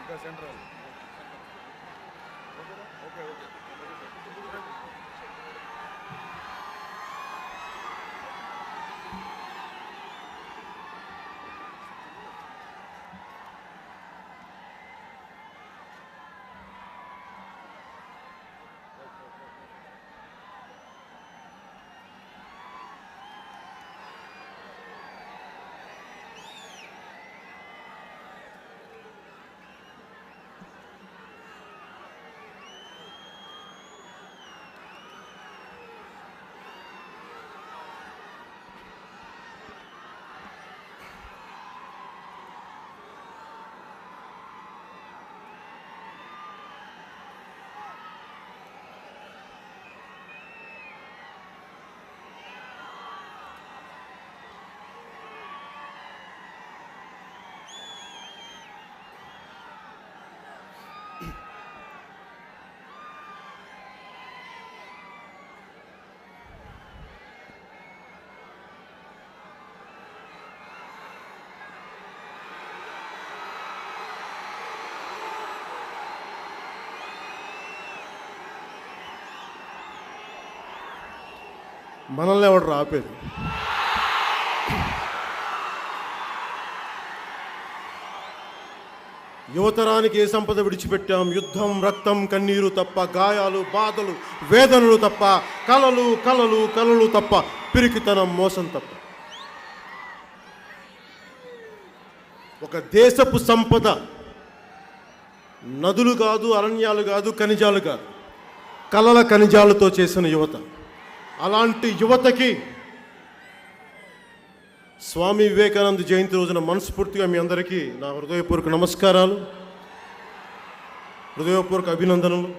ఇంకా central. Okay okay. మనల్ని ఎవడు ఆపేది? యువతరానికి ఏ సంపద విడిచిపెట్టాం? యుద్ధం, రక్తం, కన్నీరు తప్ప, గాయాలు, బాధలు, వేదనలు తప్ప, కలలు కలలు కలలు తప్ప, పిరికితనం, మోసం తప్ప. ఒక దేశపు సంపద నదులు కాదు, అరణ్యాలు కాదు, ఖనిజాలు కాదు, కలల ఖనిజాలతో చేసిన యువత. అలాంటి యువతకి స్వామి వివేకానంద జయంతి రోజున మనస్ఫూర్తిగా మీ అందరికీ నా హృదయపూర్వక నమస్కారాలు, హృదయపూర్వక అభినందనలు.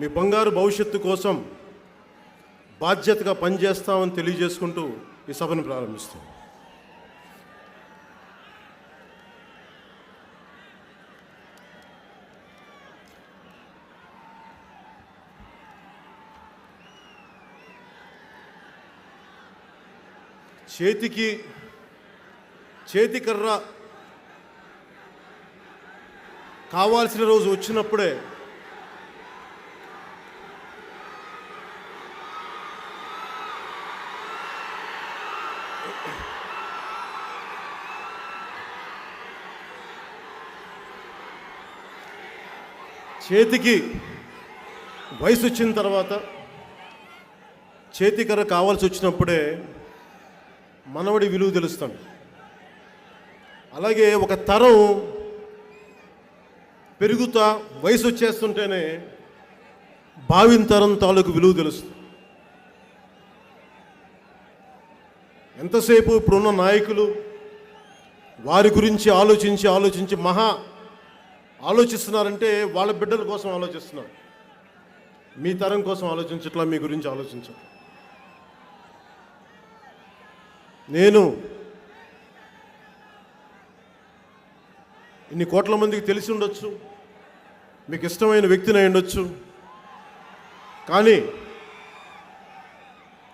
మీ బంగారు భవిష్యత్తు కోసం బాధ్యతగా పనిచేస్తామని తెలియజేసుకుంటూ ఈ సభను ప్రారంభిస్తాం. చేతికర్ర కావాల్సిన రోజు వచ్చినప్పుడే చేతికి వయసు వచ్చిన తర్వాత చేతికర్ర కావాల్సి వచ్చినప్పుడే మనవడి విలువ తెలుస్తాడు. అలాగే ఒక తరం పెరుగుతా వయసు వచ్చేస్తుంటేనే భావిన తరం తాలూకు విలువ తెలుస్తుంది. ఎంతసేపు ఇప్పుడున్న నాయకులు వారి గురించి ఆలోచించి ఆలోచిస్తున్నారంటే వాళ్ళ బిడ్డల కోసం ఆలోచిస్తున్నారు. మీ తరం కోసం ఆలోచించట్లా, మీ గురించి ఆలోచించట్లా. నేను ఇన్ని కోట్ల మందికి తెలిసి ఉండొచ్చు, మీకు ఇష్టమైన వ్యక్తిని అయి ఉండొచ్చు, కానీ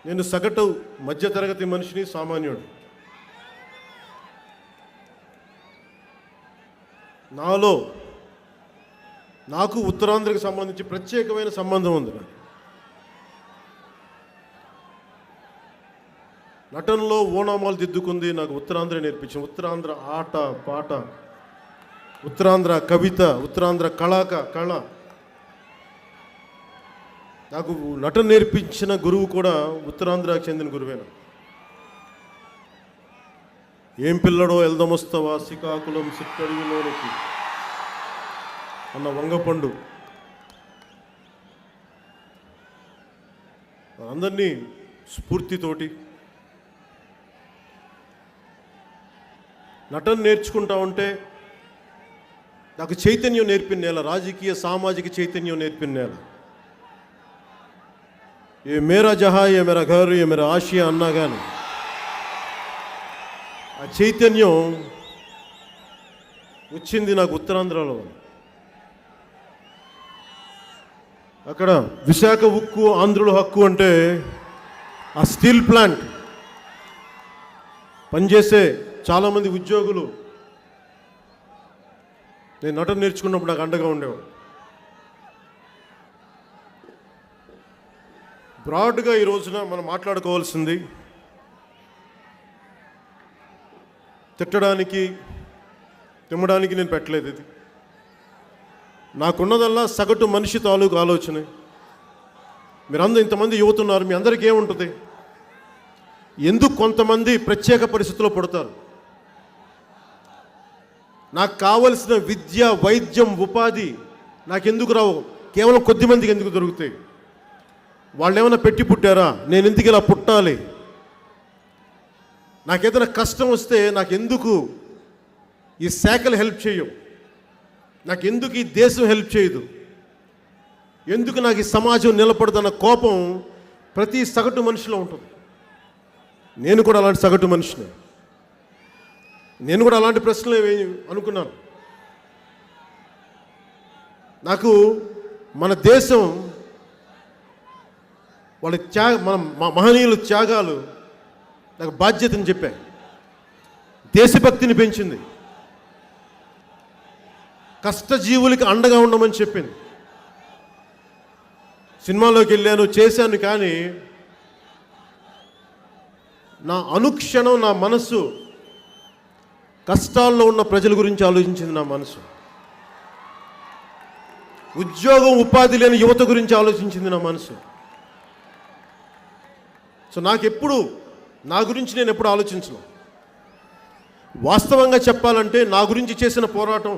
నేను సగటు మధ్యతరగతి మనిషిని, సామాన్యుడు. నాకు ఉత్తరాంధ్రకి సంబంధించి ప్రత్యేకమైన సంబంధం ఉంది. నటనలో ఓనామాలు దిద్దుకుంది నాకు ఉత్తరాంధ్ర నేర్పించింది. ఉత్తరాంధ్ర ఆట పాట, ఉత్తరాంధ్ర కవిత, ఉత్తరాంధ్ర కళ. నాకు నటన నేర్పించిన గురువు కూడా ఉత్తరాంధ్రకు చెందిన గురువేనా. ఏం పిల్లడో ఎల్దమొస్తవా శ్రీకాకుళం సిట్టడిలోనికి అన్న వంగపండు అందరినీ స్ఫూర్తితోటి నటన నేర్చుకుంటా ఉంటే నాకు చైతన్యం నేర్పిన నేల, రాజకీయ సామాజిక చైతన్యం నేర్పిన నేల. ఏ మేరా జహా, ఏ మేరా ఘర్, ఏ మేరా ఆసియా అన్నా కానీ ఆ చైతన్యం వచ్చింది నాకు ఉత్తరాంధ్రలో. అక్కడ విశాఖ ఉక్కు, ఆంధ్రుల హక్కు అంటే ఆ స్టీల్ ప్లాంట్ పనిచేసే చాలామంది ఉద్యోగులు నేను నటన నేర్చుకున్నప్పుడు నాకు అండగా ఉండేవాడు. బ్రాడ్గా ఈ రోజున మనం మాట్లాడుకోవాల్సింది తిట్టడానికి తిమ్మడానికి నేను పెట్టలేదు. ఇది నాకున్నదల్లా సగటు మనిషి తాలూకు ఆలోచన. మీరందరూ ఇంతమంది యువత ఉన్నారు, మీ అందరికీ ఏముంటుంది? ఎందుకు కొంతమంది ప్రత్యేక పరిస్థితుల్లో పడతారు? నాకు కావలసిన విద్య, వైద్యం, ఉపాధి నాకెందుకు రావు? కేవలం కొద్ది మందికి ఎందుకు దొరుకుతాయి? వాళ్ళు ఏమైనా పెట్టి పుట్టారా? నేను ఎందుకు ఇలా పుట్టాలి? నాకేదైనా కష్టం వస్తే నాకెందుకు ఈ శాఖలు హెల్ప్ చేయవు? నాకెందుకు ఈ దేశం హెల్ప్ చేయదు? ఎందుకు నాకు ఈ సమాజం నిలబడదన్న కోపం ప్రతి సగటు మనిషిలో ఉంటుంది. నేను కూడా అలాంటి సగటు మనిషిని. నేను కూడా అలాంటి ప్రశ్నలు అనుకున్నాను. నాకు మన దేశం వాళ్ళ మన మహనీయుల త్యాగాలు నాకు బాధ్యతని చెప్పాయి, దేశభక్తిని పెంచింది, కష్టజీవులకి అండగా ఉండమని చెప్పింది. సినిమాలోకి వెళ్ళాను, చేశాను, కానీ నా అనుక్షణం నా మనసు కష్టాల్లో ఉన్న ప్రజల గురించి ఆలోచించింది. నా మనసు ఉద్యోగం, ఉపాధి లేని యువత గురించి ఆలోచించింది నా మనసు. సో నాకెప్పుడు నా గురించి నేను ఎప్పుడు ఆలోచించను. వాస్తవంగా చెప్పాలంటే నా గురించి చేసిన పోరాటం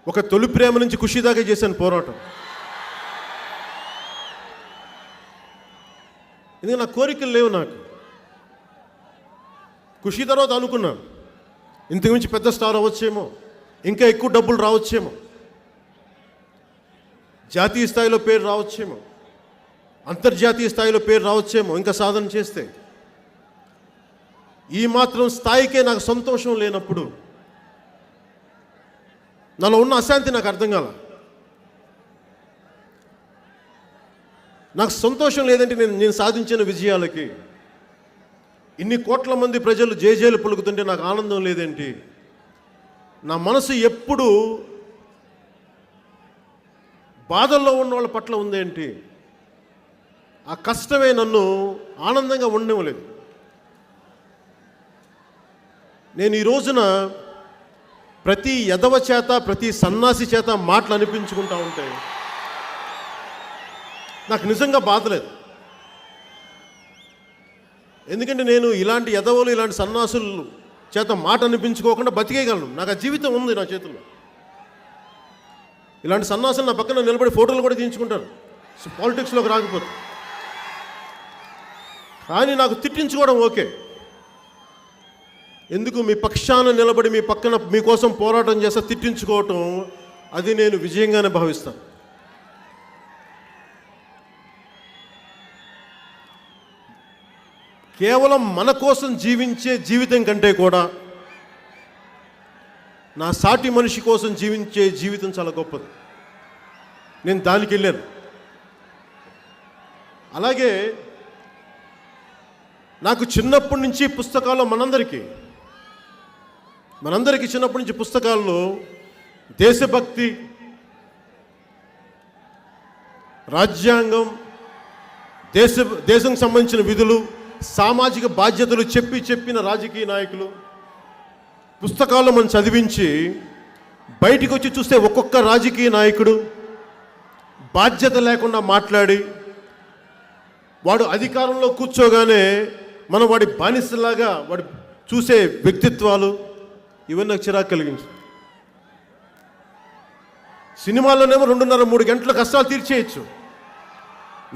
ఒక తొలి ప్రేమ నుంచి ఖుషి దాకా చేసిన పోరాటం. ఎందుకంటే నా కోరికలు లేవు. నాకు ఖుషి తర్వాత అనుకున్నాను ఇంతకుమించి పెద్ద స్టార్ అవ్వచ్చేమో, ఇంకా ఎక్కువ డబ్బులు రావచ్చేమో, జాతీయ స్థాయిలో పేరు రావచ్చేమో, అంతర్జాతీయ స్థాయిలో పేరు రావచ్చేమో ఇంకా సాధన చేస్తే. ఈ మాత్రం స్థాయికే నాకు సంతోషం లేనప్పుడు నాలో ఉన్న అశాంతి నాకు అర్థం కాల. నాకు సంతోషం లేదంటే నేను సాధించిన విజయాలకి ఇన్ని కోట్ల మంది ప్రజలు జేజేలు పలుకుతుంటే నాకు ఆనందం లేదేంటి? నా మనసు ఎప్పుడు బాధల్లో ఉన్న వాళ్ళ పట్ల ఉందేంటి? ఆ కష్టమే నన్ను ఆనందంగా ఉండనివ్వలేదు. నేను ఈ రోజున ప్రతి ఎదవ చేత, ప్రతి సన్నాసి చేత మాటలు అనిపించుకుంటా ఉంటే నాకు నిజంగా బాధలేదు. ఎందుకంటే నేను ఇలాంటి ఎదవలు, ఇలాంటి సన్నాసులు చేత మాట అనిపించుకోకుండా బతికేయగలను. నాకు ఆ జీవితం ఉంది నా చేతుల్లో. ఇలాంటి సన్నాసులు నా పక్కన నిలబడి ఫోటోలు కూడా తీయించుకుంటారు పాలిటిక్స్లోకి రాకపోతే. కానీ నాకు తిట్టించుకోవడం ఓకే. ఎందుకు? మీ పక్షాన నిలబడి మీ పక్కన మీకోసం పోరాటం చేస్తే తిట్టించుకోవటం అది నేను విజయంగానే భావిస్తాను. కేవలం మన కోసం జీవించే జీవితం కంటే కూడా నా సాటి మనిషి కోసం జీవించే జీవితం చాలా గొప్పది. నేను దానికి వెళ్ళాను. అలాగే నాకు చిన్నప్పటి నుంచి పుస్తకాల్లో మనందరికీ చిన్నప్పటి నుంచి పుస్తకాల్లో దేశభక్తి, రాజ్యాంగం, దేశం సంబంధించిన విధులు, సామాజిక బాధ్యతలు చెప్పిన రాజకీయ నాయకులు పుస్తకాల్లో మనం చదివించి బయటికి వచ్చి చూస్తే ఒక్కొక్క రాజకీయ నాయకుడు బాధ్యత లేకుండా మాట్లాడి వాడు అధికారంలో కూర్చోగానే మనం వాడి బానిసలాగా వాడు చూసే వ్యక్తిత్వాలు, ఇవన్నీ నాకు చిరాకు కలిగించు. సినిమాల్లోనేమో 2.5-3 గంటల కష్టాలు తీర్చేయచ్చు.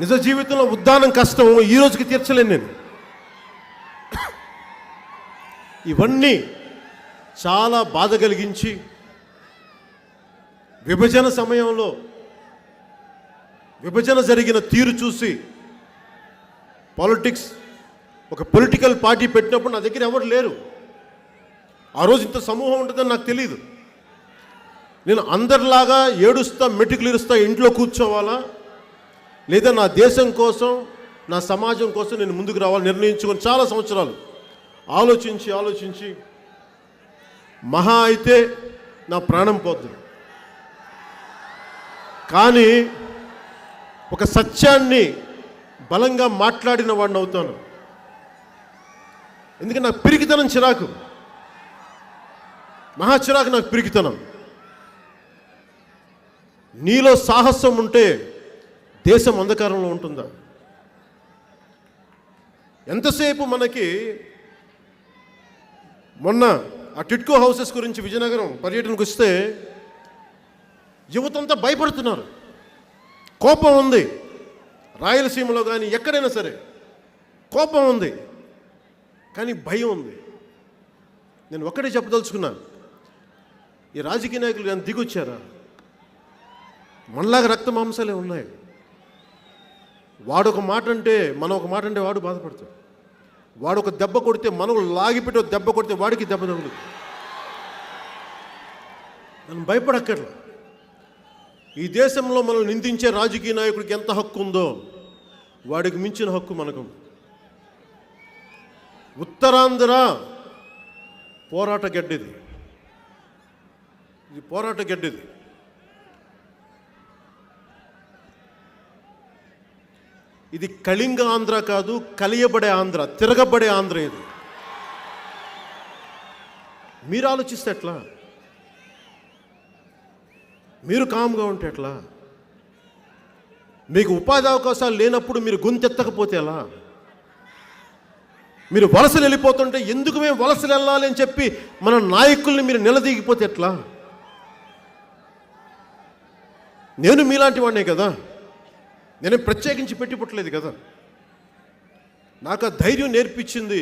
నిజ జీవితంలో ఉద్దానం కష్టం ఈ రోజుకి తీర్చలేను నేను. ఇవన్నీ చాలా బాధ కలిగించి విభజన సమయంలో విభజన జరిగిన తీరు చూసి ఒక పొలిటికల్ పార్టీ పెట్టినప్పుడు నా దగ్గర ఎవరు లేరు. ఆ రోజు ఇంత సమూహం ఉంటుందని నాకు తెలియదు. నేను అందరిలాగా ఏడుస్తా, మెటుకులు ఇరుస్తా ఇంట్లో కూర్చోవాలా, లేదా నా దేశం కోసం, నా సమాజం కోసం నేను ముందుకు రావాలి నిర్ణయించుకొని చాలా సంవత్సరాలు ఆలోచించి మహా అయితే నా ప్రాణం పోతుంది. కానీ ఒక సత్యాన్ని బలంగా మాట్లాడిన వాడిని అవుతాను. ఎందుకంటే నాకు పిరికితనం చిరాకు, మహా చిరాకు నాకు పిరికితనం. నీలో సాహసం ఉంటే దేశం అంధకారంలో ఉంటుందా? ఎంతసేపు మనకి మొన్న ఆ టిట్కో హౌసెస్ గురించి విజయనగరం పర్యటనకు వస్తే యువతంతా భయపడుతున్నారు. కోపం ఉంది, రాయలసీమలో కానీ ఎక్కడైనా సరే కోపం ఉంది, కానీ భయం ఉంది. నేను ఒక్కడే చెప్పదలుచుకున్నా, ఈ రాజకీయ నాయకులు ఎంత దిగొచ్చారా? మనలాగా రక్త మాంసాలే ఉన్నాయి. వాడు ఒక మాట అంటే మనం ఒక మాట అంటే వాడు బాధపడతాడు. వాడు ఒక దెబ్బ కొడితే మనం లాగిపెట్టి ఒక దెబ్బ కొడితే వాడికి దెబ్బ తగులుతుంది. మనం భయపడక్కర్లా. ఈ దేశంలో మనం నిందించే రాజకీయ నాయకుడికి ఎంత హక్కు ఉందో వాడికి మించిన హక్కు మనకు. ఉత్తరాంధ్ర పోరాట గడ్డిది, ఇది పోరాట గడ్డిది. ఇది కళింగ ఆంధ్ర కాదు, కలియబడే ఆంధ్ర, తిరగబడే ఆంధ్ర. ఇది మీరు ఆలోచిస్తే ఎట్లా? మీరు కామ్గా ఉంటే ఎట్లా? మీకు ఉపాధి అవకాశాలు లేనప్పుడు మీరు గొంతెత్తకపోతే ఎలా? మీరు వలసలు వెళ్ళిపోతుంటే ఎందుకు మేము వలసలు వెళ్ళాలి అని చెప్పి మన నాయకుల్ని మీరు నిలదీగిపోతే ఎట్లా? నేను మీలాంటి వాడినే కదా, నేను ప్రత్యేకించి పెట్టి పుట్టలేదు కదా. నాకు ఆ ధైర్యం నేర్పించింది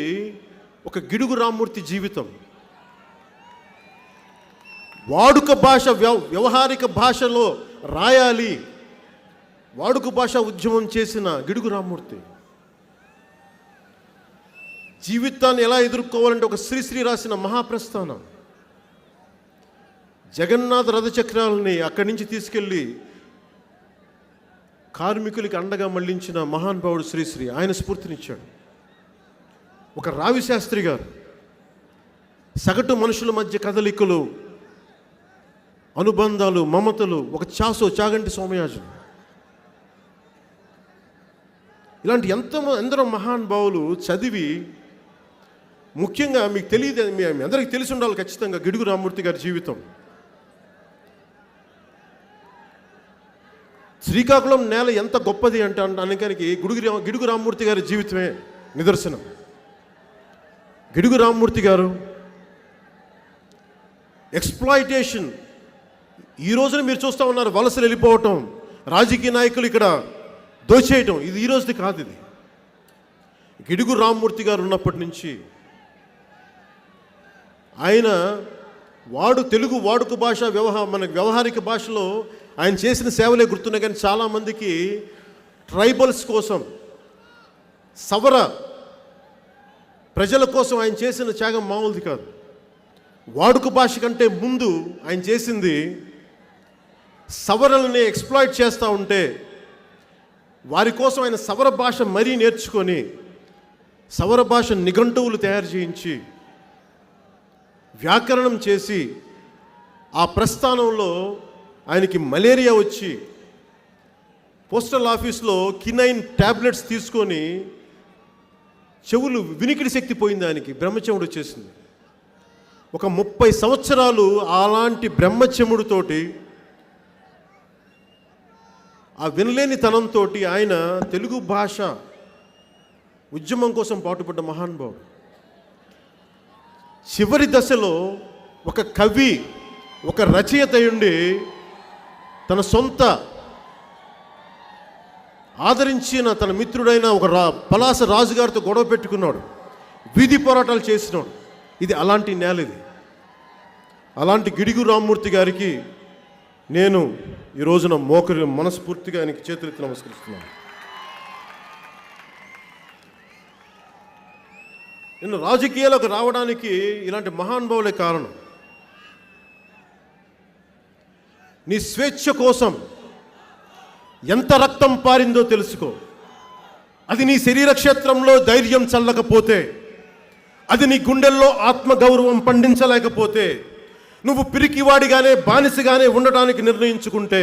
ఒక గిడుగు రామ్మూర్తి జీవితం. వాడుక భాష, వ్యవహారిక భాషలో రాయాలి, వాడుక భాష ఉద్యమం చేసిన గిడుగు రామ్మూర్తి. జీవితాన్ని ఎలా ఎదుర్కోవాలంటే ఒక శ్రీశ్రీ రాసిన మహాప్రస్థానం. జగన్నాథ రథచక్రాలని అక్కడి నుంచి తీసుకెళ్ళి కార్మికులకి అండగా మళ్లించిన మహానుభావుడు శ్రీశ్రీ. ఆయన స్ఫూర్తినిచ్చాడు. ఒక రావి శాస్త్రి గారు సగటు మనుషుల మధ్య కదలికలు, అనుబంధాలు, మమతలు, ఒక చాగంటి సోమయాజులు, ఇలాంటి ఎందరో మహానుభావులు చదివి, ముఖ్యంగా మీకు తెలియదు, మీ అందరికీ తెలిసి ఉండాలి ఖచ్చితంగా గిడుగు రామ్మూర్తి గారి జీవితం. శ్రీకాకుళం నేల ఎంత గొప్పది అంటే అనడానికి గిడుగు రామ్మూర్తి గారి జీవితమే నిదర్శనం. గిడుగు రామ్మూర్తి గారు ఎక్స్ప్లాయిటేషన్, ఈ రోజున మీరు చూస్తూ ఉన్నారు, వలసలు వెళ్ళిపోవటం, రాజకీయ నాయకులు ఇక్కడ దోచేయటం, ఇది ఈ రోజుది కాదు. ఇది గిడుగు రామ్మూర్తి గారు ఉన్నప్పటి నుంచి ఆయన తెలుగు వాడుక భాష, మన వ్యవహారిక భాషలో ఆయన చేసిన సేవలే గుర్తున్నాయి. కానీ చాలామందికి ట్రైబల్స్ కోసం, సవర ప్రజల కోసం ఆయన చేసిన త్యాగం మామూలుది కాదు. వాడుక భాష కంటే ముందు ఆయన చేసింది, సవరల్ని ఎక్స్ప్లాయిట్ చేస్తూ ఉంటే వారి కోసం ఆయన సవర భాష మరీ నేర్చుకొని సవర భాష నిఘంటువులు తయారు చేయించి వ్యాకరణం చేసి, ఆ ప్రస్థానంలో ఆయనకి మలేరియా వచ్చి పోస్టల్ ఆఫీస్లో కినైన్ ట్యాబ్లెట్స్ తీసుకొని చెవులు వినికిడి శక్తి పోయింది, ఆయనకి బ్రహ్మచెముడు వచ్చేసింది. ఒక 30 సంవత్సరాలు అలాంటి బ్రహ్మచెముడుతోటి, ఆ వినలేని తనంతో ఆయన తెలుగు భాష ఉద్యమం కోసం పాటుపడ్డ మహానుభావుడు. చివరి దశలో ఒక కవి, ఒక రచయిత ఉండి తన సొంత ఆదరించిన తన మిత్రుడైన ఒక పలాస రాజుగారితో గొడవ పెట్టుకున్నాడు, వీధి పోరాటాలు చేసినాడు. ఇది అలాంటి నేల. ఇది అలాంటి గిడుగు రామ్మూర్తి గారికి నేను ఈ రోజున మనస్ఫూర్తిగా ఆయనకి చేతులెత్తి నమస్కరిస్తున్నాను. నేను రాజకీయాలకు రావడానికి ఇలాంటి మహానుభావులే కారణం. నీ స్వేచ్ఛ కోసం ఎంత రక్తం పారిందో తెలుసుకో. అది నీ శరీర క్షేత్రంలో ధైర్యం చల్లకపోతే, అది నీ గుండెల్లో ఆత్మగౌరవం పండించలేకపోతే, నువ్వు పిరికివాడిగానే బానిసగానే ఉండడానికి నిర్ణయించుకుంటే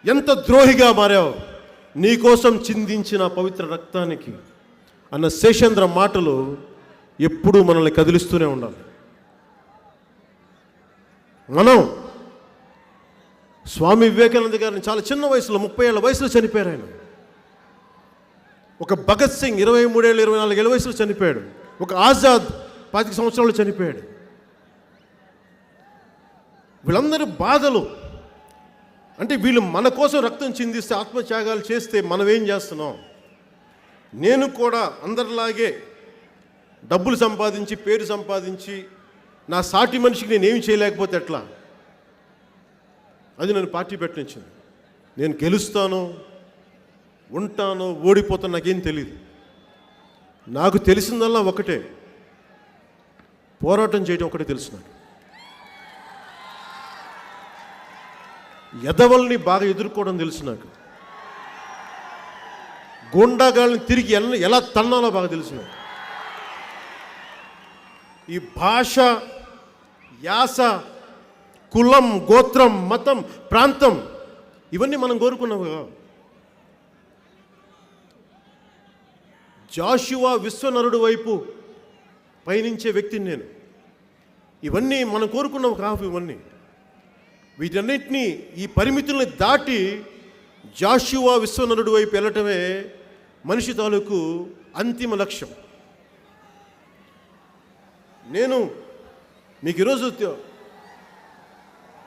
ఎంత ద్రోహిగా మారావు. నీకోసం చిందించిన పవిత్ర రక్తానికి అన్న శేషేంద్ర మాటలు ఎప్పుడూ మనల్ని కదిలిస్తూనే ఉండాలి. మనం స్వామి వివేకానంద గారిని చాలా చిన్న వయసులో 30 ఏళ్ల వయసులో చనిపోయారు. ఆయన ఒక భగత్ సింగ్ 23 ఏళ్ళు 24 ఏళ్ళ వయసులో చనిపోయాడు. ఒక ఆజాద్ 25 సంవత్సరాలు చనిపోయాడు. వీళ్ళందరూ బాధలు అంటే వీళ్ళు మన కోసం రక్తం చిందిస్తే, ఆత్మత్యాగాలు చేస్తే మనం ఏం చేస్తున్నాం? నేను కూడా అందరిలాగే డబ్బులు సంపాదించి పేరు సంపాదించి నా సాటి మనిషికి నేనేమి చేయలేకపోతే ఎట్లా? అది నన్ను పార్టీ పెట్టించింది. నేను గెలుస్తాను, ఉంటాను, ఓడిపోతాను నాకేం తెలియదు. నాకు తెలిసిందల్లా ఒకటే, పోరాటం చేయడం ఒకటే తెలుసు. నాకు ఎదవల్ని బాగా ఎదుర్కోవడం తెలుసు. నాకు గూండాగాళ్ళని తిరిగి ఎలా తన్నాలో బాగా తెలుసు. నాకు ఈ భాష, యాస, కులం, గోత్రం, మతం, ప్రాంతం ఇవన్నీ మనం కోరుకున్నాము. జాషువా విశ్వనరుడు వైపు పయనించే వ్యక్తిని నేను. ఇవన్నీ మనం కోరుకున్నాము కావు. ఇవన్నీ వీటన్నిటినీ, ఈ పరిమితుల్ని దాటి జాషువా విశ్వనరుడు వైపు వెళ్ళటమే మనిషి తాలూకు అంతిమ లక్ష్యం. నేను మీకు ఈరోజు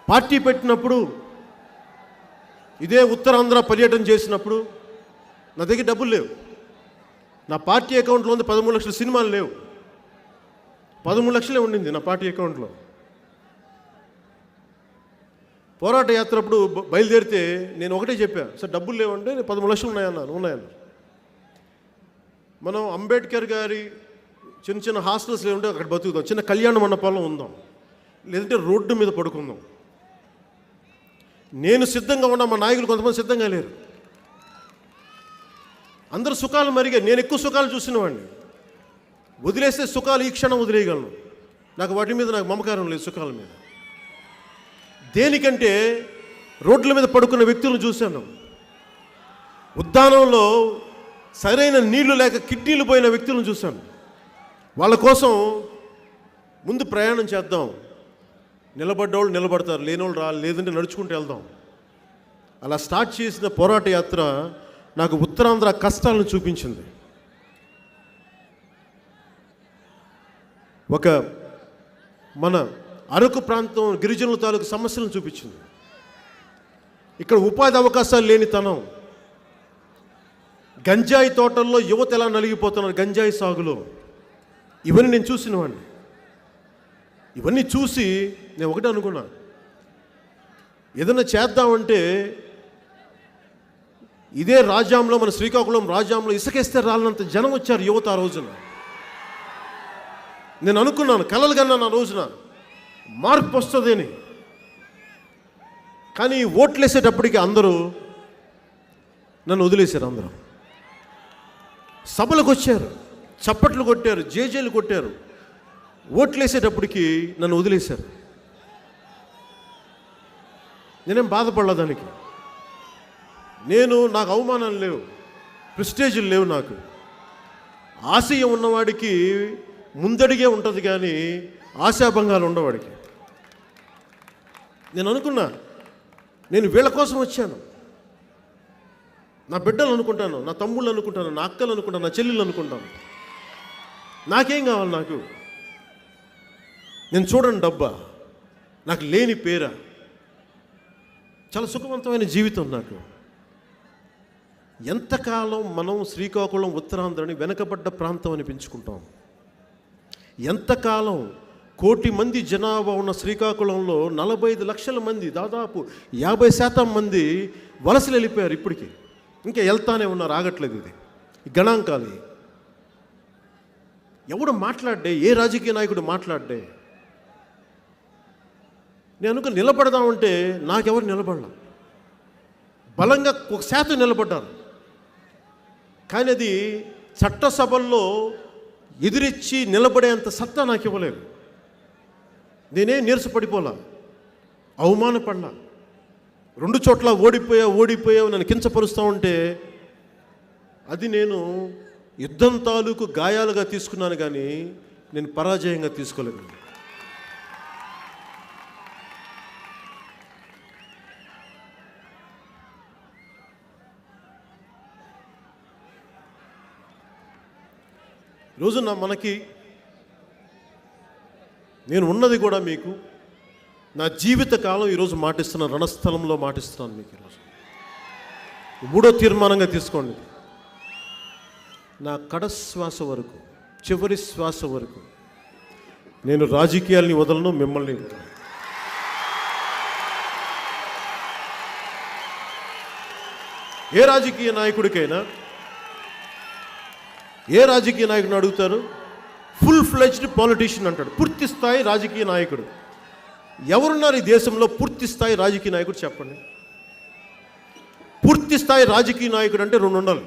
పార్టీ పెట్టినప్పుడు, ఇదే ఉత్తరాంధ్ర పర్యటన చేసినప్పుడు నా దగ్గర డబ్బులు లేవు. నా పార్టీ అకౌంట్లో ఉంది 13 లక్షల సినిమాలు లేవు. 13 లక్షలే ఉండింది నా పార్టీ అకౌంట్లో. పోరాట యాత్ర అప్పుడు బయలుదేరితే నేను ఒకటే చెప్పాను, సార్ డబ్బులు లేవంటే 13 లక్షలు ఉన్నాయన్నారు. మనం అంబేద్కర్ గారి చిన్న చిన్న హాస్టల్స్ లేవుంటే అక్కడ బతుకుదాం, చిన్న కళ్యాణ మండపాల్లో ఉందాం, లేదంటే రోడ్డు మీద పడుకుందాం. నేను సిద్ధంగా ఉన్నా, మా నాయకులు కొంతమంది సిద్ధంగా లేరు. అందరూ సుఖాలు మరిగా, నేను ఎక్కువ సుఖాలు చూసినవాడిని. వదిలేస్తే సుఖాలు ఈ క్షణం వదిలేయగలను. నాకు వాటి మీద నాకు మమకారం లేదు, సుఖాల మీద. దేనికంటే రోడ్ల మీద పడుకున్న వ్యక్తులను చూశాను. ఉద్యానంలో సరైన నీళ్లు లేక కిడ్నీలు పోయిన వ్యక్తులను చూశాను. వాళ్ళ కోసం ముందు ప్రయాణం చేద్దాం, నిలబడ్డవాళ్ళు నిలబడతారు, లేనోళ్ళు లేదంటే నడుచుకుంటూ వెళ్దాం. అలా స్టార్ట్ చేసిన పోరాట యాత్ర నాకు ఉత్తరాంధ్ర కష్టాలను చూపించింది. ఒక మన అరకు ప్రాంతం గిరిజనుల తాలూకు సమస్యలను చూపించింది. ఇక్కడ ఉపాధి అవకాశాలు లేనితనం, గంజాయి తోటల్లో యువత ఎలా నలిగిపోతున్నారు గంజాయి సాగులో, ఇవన్నీ నేను చూసినవాడిని. ఇవన్నీ చూసి నేను ఒకటే అనుకున్నా, ఏదైనా చేద్దామంటే ఇదే రాజ్యాంలో, మన శ్రీకాకుళం రాజ్యాంలో ఇసుకేస్తే రాలినంత జనం వచ్చారు యువత ఆ రోజున. నేను అనుకున్నాను, కలలు కన్నాను ఆ రోజున మార్పు వస్తుందని. కానీ ఓట్లేసేటప్పటికి అందరూ నన్ను వదిలేశారు. అందరూ సభలకు వచ్చారు, చప్పట్లు కొట్టారు, జేజేలు కొట్టారు. ఓట్లేసేటప్పటికి నన్ను వదిలేశారు. నేనేం బాధపడలా దానికి. నాకు అవమానాలు లేవు, ప్రెస్టేజీలు లేవు. నాకు ఆశయం ఉన్నవాడికి ముందడిగే ఉంటుంది, కానీ ఆశాభంగాలు ఉండవాడికి. నేను అనుకున్నా, నేను వీళ్ళ కోసం వచ్చాను. నా బిడ్డలు అనుకుంటాను, నా తమ్ముళ్ళు అనుకుంటాను, నా అక్కలు అనుకుంటాను, నా చెల్లెళ్ళు అనుకుంటాను. నాకేం కావాలి? నాకు నేను చూడండి డబ్బా, నాకు లేని పేర, చాలా సుఖవంతమైన జీవితం నాకు. ఎంతకాలం మనం శ్రీకాకుళం ఉత్తరాంధ్రని వెనకబడ్డ ప్రాంతం అని పెంచుకుంటాం? ఎంతకాలం 1 కోటి మంది జనాభా ఉన్న శ్రీకాకుళంలో 45 లక్షల మంది, దాదాపు 50% మంది వలసలు వెళ్ళిపోయారు. ఇప్పటికీ ఇంకా వెళ్తానే ఉన్నారు, ఆగట్లేదు. ఇది గణాంకాలు. ఎవడు మాట్లాడే, ఏ రాజకీయ నాయకుడు మాట్లాడే? నేను అనుకుని నిలబడదామంటే నాకెవరు నిలబడలా. బలంగా 1% నిలబడ్డారు, కానీ అది చట్టసభల్లో ఎదురిచ్చి నిలబడేంత సత్తా నాకు ఇవ్వలేదు. నేనే నీరసపడిపోలా, అవమానపడలా. 2 చోట్ల ఓడిపోయావు నన్ను కించపరుస్తూ ఉంటే అది నేను యుద్ధం తాలూకు గాయాలుగా తీసుకున్నాను, కానీ నేను పరాజయంగా తీసుకోలేదు. ఈరోజు మనకి నేను ఉన్నది కూడా మీకు నా జీవిత కాలం ఈరోజు మాటిస్తున్నాను, రణస్థలంలో మాటిస్తున్నాను మీకు. ఈరోజు 3వ తీర్మానంగా తీసుకోండి. నా కడశ్వాస వరకు, చివరి శ్వాస వరకు నేను రాజకీయాల్ని వదలను, మిమ్మల్ని వదలను. ఏ రాజకీయ నాయకుడికైనా, ఏ రాజకీయ నాయకుడిని అడుగుతారు, ఫుల్ ఫ్లెడ్జ్డ్ పాలిటీషియన్ అంటాడు, పూర్తి స్థాయి రాజకీయ నాయకుడు. ఎవరున్నారు ఈ దేశంలో పూర్తి స్థాయి రాజకీయ నాయకుడు చెప్పండి. పూర్తి స్థాయి రాజకీయ నాయకుడు అంటే 2 ఉండాలి.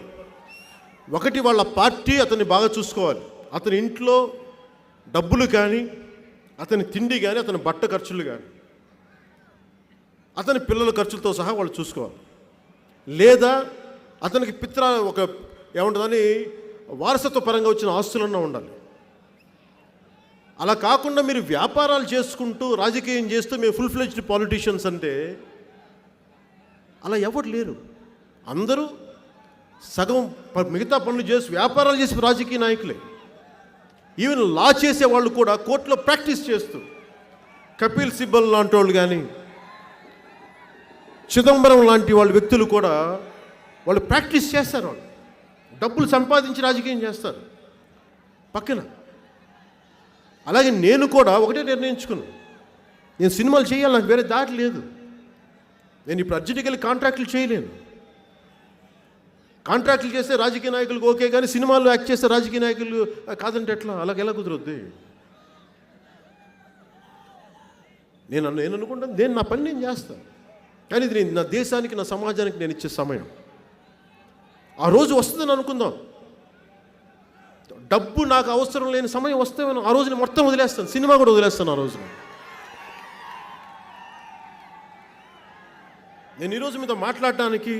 ఒకటి, వాళ్ళ పార్టీ అతన్ని బాగా చూసుకోవాలి, అతని ఇంట్లో డబ్బులు కానీ, అతని తిండి కానీ, అతని బట్ట ఖర్చులు కానీ, అతని పిల్లల ఖర్చులతో సహా వాళ్ళు చూసుకోవాలి. లేదా అతనికి ఒక ఏముంటుందని వారసత్వ పరంగా వచ్చిన ఆస్తులన్నా ఉండాలి. అలా కాకుండా మీరు వ్యాపారాలు చేసుకుంటూ రాజకీయం చేస్తూ మేము ఫుల్ ఫ్లెడ్జ్డ్ పాలిటీషియన్స్ అంటే అలా ఎవరు లేరు. అందరూ సగం మిగతా పనులు చేసి వ్యాపారాలు చేసి రాజకీయ నాయకులే. ఈవెన్ లా చేసే వాళ్ళు కూడా కోర్టులో ప్రాక్టీస్ చేస్తూ, కపిల్ సిబ్బల్ లాంటి వాళ్ళు కానీ, చిదంబరం లాంటి వాళ్ళ వ్యక్తులు కూడా వాళ్ళు ప్రాక్టీస్ చేస్తారు. వాళ్ళు డబ్బులు సంపాదించి రాజకీయం చేస్తారు పక్కన. అలాగే నేను కూడా ఒకటే నిర్ణయించుకున్నాను, నేను సినిమాలు చేయాలి, నాకు వేరే దారి లేదు. నేను ఇప్పుడు అర్జెంట్గా కాంట్రాక్టులు చేయలేను. కాంట్రాక్టులు చేస్తే రాజకీయ నాయకులకు ఓకే, కానీ సినిమాల్లో యాక్ట్ చేస్తే రాజకీయ నాయకులు కాదంటే ఎట్లా? ఎలా కుదరొద్ది? నేను అనుకుంటాను, నేను నా పని నేను చేస్తాను, కానీ ఇది నా దేశానికి, నా సమాజానికి నేను ఇచ్చే సమయం. ఆ రోజు వస్తుందని అనుకుందాం. డబ్బు నాకు అవసరం లేని సమయం వస్తే ఆ రోజు నేను మొత్తం వదిలేస్తాను, సినిమా కూడా వదిలేస్తాను ఆ రోజున. నేను ఈరోజు మీతో మాట్లాడటానికి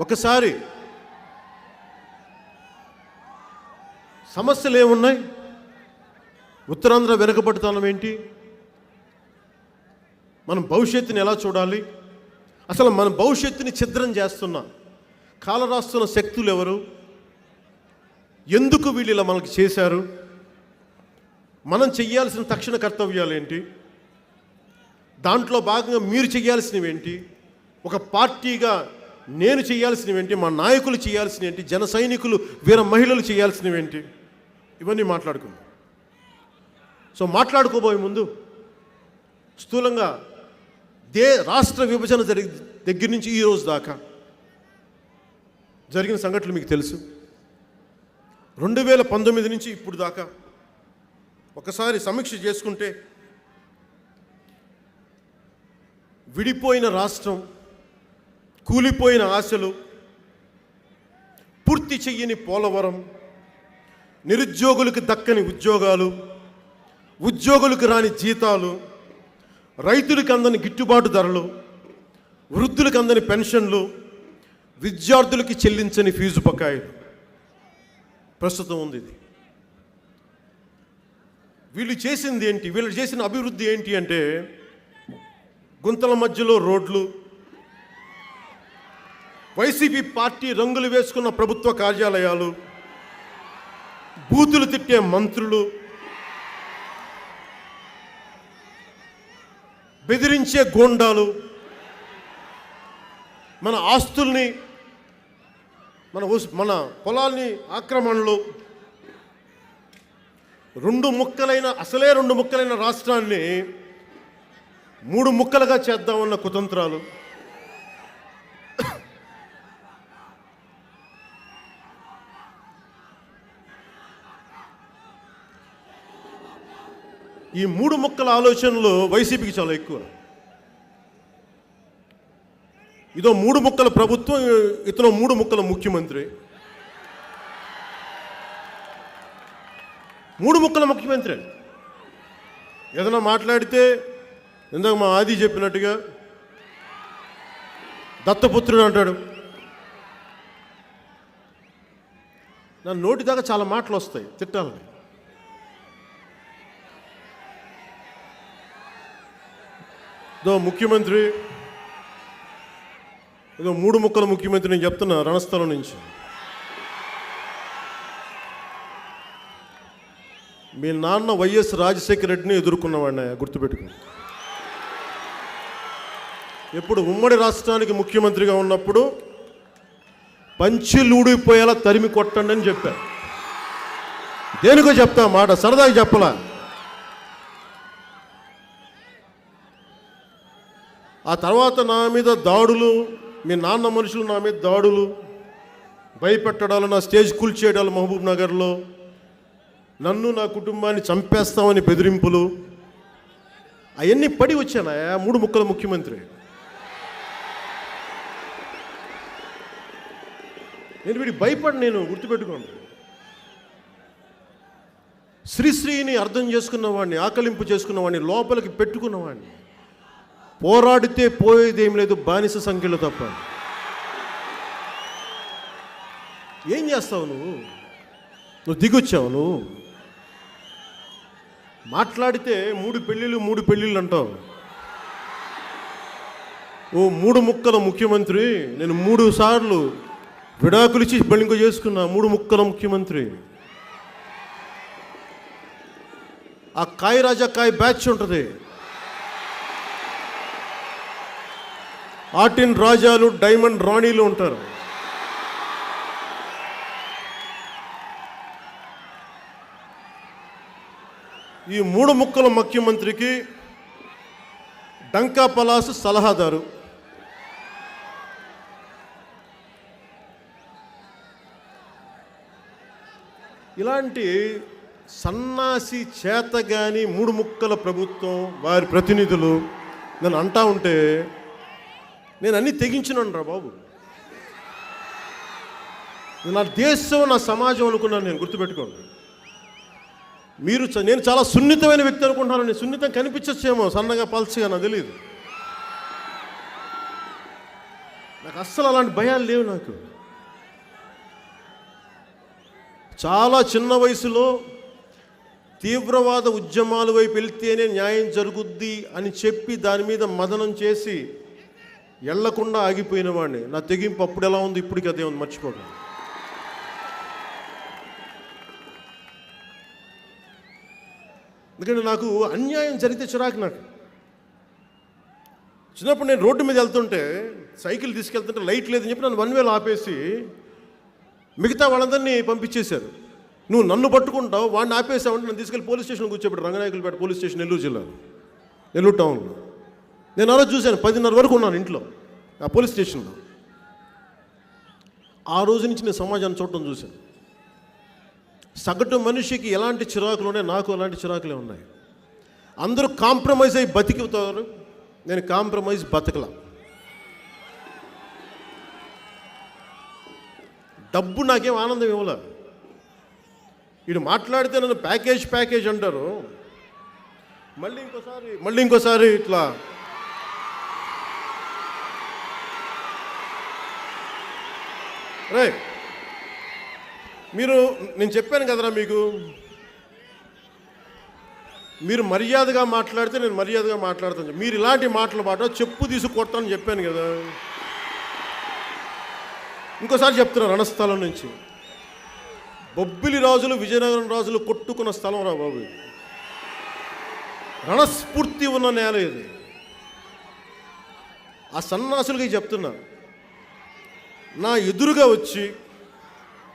ఒకసారి సమస్యలు ఏమున్నాయి, ఉత్తరాంధ్ర వెనుకబడుతనం ఏంటి, మనం భవిష్యత్తుని ఎలా చూడాలి, అసలు మన భవిష్యత్తుని ఛిద్రం చేస్తున్న కాలరాస్తున్న శక్తులు ఎవరు, ఎందుకు వీళ్ళు ఇలా మనకి చేశారు, మనం చెయ్యాల్సిన తక్షణ కర్తవ్యాలు ఏంటి, దాంట్లో భాగంగా మీరు చేయాల్సినవి ఏంటి, ఒక పార్టీగా నేను చేయాల్సినవి ఏంటి, మా నాయకులు చేయాల్సినవి ఏంటి, జన సైనికులు వీర మహిళలు చేయాల్సినవి ఏంటి, ఇవన్నీ మాట్లాడుకుందాం. సో మాట్లాడుకోబోయే ముందు స్థూలంగా రాష్ట్ర విభజన దగ్గర నుంచి ఈ రోజు దాకా జరిగిన సంఘటనలు మీకు తెలుసు. 2019 నుంచి ఇప్పుడు దాకా ఒకసారి సమీక్ష చేసుకుంటే, విడిపోయిన రాష్ట్రం, కూలిపోయిన ఆశలు, పూర్తి చెయ్యని పోలవరం, నిరుద్యోగులకు దక్కని ఉద్యోగాలు, ఉద్యోగులకు రాని జీతాలు, రైతులకు అందని గిట్టుబాటు ధరలు, వృద్ధులకు అందని పెన్షన్లు, విద్యార్థులకి చెల్లించని ఫీజు బకాయిలు ప్రస్తుతం ఉంది. ఇది వీళ్ళు చేసింది ఏంటి, వీళ్ళు చేసిన అభివృద్ధి ఏంటి అంటే, గుంతల మధ్యలో రోడ్లు, వైసీపీ పార్టీ రంగులు వేసుకున్న ప్రభుత్వ కార్యాలయాలు, బూతులు తిట్టే మంత్రులు, బెదిరించే గోండాలు, మన ఆస్తుల్ని, మన పొలాల్ని ఆక్రమణలు, అసలే రెండు ముక్కలైన రాష్ట్రాన్ని 3 ముక్కలుగా చేద్దామన్న కుతంత్రాలు, ఈ 3 ముక్కల ఆలోచనలు వైసీపీకి చాలా ఎక్కువ. ఇదో 3 ముక్కల ప్రభుత్వం, ఇతను 3 ముక్కల ముఖ్యమంత్రి. 3 ముక్కల ముఖ్యమంత్రి. ఏదైనా మాట్లాడితే ఇందాక మా ఆది చెప్పినట్టుగా దత్తపుత్రుడు అంటాడు. నా నోటి దాకా చాలా మాటలు వస్తాయి తిట్టాలని. ముఖ్యమంత్రి ఏదో 3 ముక్కల ముఖ్యమంత్రి నేను చెప్తున్నా రణస్థలం నుంచి. మీ నాన్న వైఎస్ రాజశేఖర రెడ్డిని ఎదుర్కొన్నవాడిని గుర్తుపెట్టుకో. ఎప్పుడు ఉమ్మడి రాష్ట్రానికి ముఖ్యమంత్రిగా ఉన్నప్పుడు పంచిలూడిపోయేలా తరిమి కొట్టండి అని చెప్పారు. దేనికో చెప్తా మాట, సరదాగా చెప్పలా. ఆ తర్వాత నా మీద దాడులు, మీ నాన్న మనుషులు నా మీద దాడులు, భయపెట్టడాలు, నా స్టేజ్ కూల్చేయడాలు, మహబూబ్ నగర్లో నన్ను నా కుటుంబాన్ని చంపేస్తామని బెదిరింపులు, అవన్నీ పడి వచ్చాను 3 ముక్కల ముఖ్యమంత్రి. నేను వీడికి భయపడి, నేను గుర్తుపెట్టుకోండి. శ్రీశ్రీని అర్థం చేసుకున్నవాడిని, ఆకలింపు చేసుకున్నవాడిని, లోపలికి పెట్టుకున్నవాడిని. పోరాడితే పోయేదేం లేదు, బానిస సంఖ్యలో తప్ప. ఏం చేస్తావు నువ్వు దిగొచ్చావు. నువ్వు మాట్లాడితే 3 పెళ్ళిళ్ళు అంటావు. ఓ 3 ముక్కల ముఖ్యమంత్రి. నేను 3 సార్లు విడాకులు ఇచ్చి బలింక చేసుకున్నా. 3 ముక్కల ముఖ్యమంత్రి. ఆ కాయ రాజా కాయ బ్యాచ్ ఉంటుంది. ఆర్టిన్ రాజాలు, డైమండ్ రాణీలు ఉంటారు. ఈ 3 ముక్కల ముఖ్యమంత్రికి డంకా పలాసు సలహాదారు. ఇలాంటి సన్నాసి చేతగాని 3 ముక్కల ప్రభుత్వం, వారి ప్రతినిధులు నన్ను అంటా ఉంటే నేను అన్నీ తెగించినాను రా బాబు. నా దేశం, నా సమాజం అనుకున్నాను నేను. గుర్తుపెట్టుకోండి. నేను చాలా సున్నితమైన వ్యక్తి అనుకుంటున్నాను. నేను సున్నితం కనిపించచ్చేమో, సన్నగా పల్చగా, నాకు తెలియదు. నాకు అస్సలు అలాంటి భయాలు లేవు. నాకు చాలా చిన్న వయసులో తీవ్రవాద ఉద్యమాల వైపు వెళ్తేనే న్యాయం జరుగుద్ది అని చెప్పి దాని మీద మదనం చేసి ఎళ్లకుండా ఆగిపోయిన వాడిని. నా తెగింపు అప్పుడు ఎలా ఉంది, ఇప్పటికి అదే ఉంది, మర్చిపోకండి. ఎందుకంటే నాకు అన్యాయం జరిగితే చిరాకు. నాకు చిన్నప్పుడు నేను రోడ్డు మీద వెళ్తుంటే, సైకిల్ తీసుకెళ్తుంటే లైట్ లేదని చెప్పి నన్ను 1 వేలో ఆపేసి మిగతా వాళ్ళందరినీ పంపించేశారు. నువ్వు నన్ను పట్టుకుంటావు, వాడిని ఆపేసావంటే నన్ను తీసుకెళ్ళి పోలీస్ స్టేషన్ కూర్చోబెట్టారు. రంగనాయకులపేట పోలీస్ స్టేషన్, నెల్లూరు జిల్లాలో, నెల్లూరు టౌన్లో. నేను ఆ రోజు చూశాను. 10:30 వరకు ఉన్నాను ఇంట్లో, ఆ పోలీస్ స్టేషన్లో. ఆ రోజు నుంచి నేను సమాజాన్ని చూడటం చూశాను. సగటు మనిషికి ఎలాంటి చిరాకులు ఉన్నాయి, నాకు అలాంటి చిరాకులే ఉన్నాయి. అందరూ కాంప్రమైజ్ అయ్యి బతికితారు, నేను కాంప్రమైజ్ బతకలా. డబ్బు నాకేం ఆనందం ఇవ్వలే. వీడు మాట్లాడితే నన్ను ప్యాకేజ్ అంటారు. మళ్ళీ ఇంకోసారి ఇట్లా రే, నేను చెప్పాను కదరా మీకు, మీరు మర్యాదగా మాట్లాడితే నేను మర్యాదగా మాట్లాడతాను. మీరు ఇలాంటి మాటలు చెప్పు తీసుకొడతానని చెప్పాను కదా. ఇంకోసారి చెప్తున్నా, రణస్థలం నుంచి బొబ్బిలి రాజులు, విజయనగరం రాజులు కొట్టుకున్న స్థలం రా బాబు. రణస్ఫూర్తి ఉన్న నేల ఇది. ఆ సన్నాసులకి చెప్తున్నా, నా ఎదురుగా వచ్చి,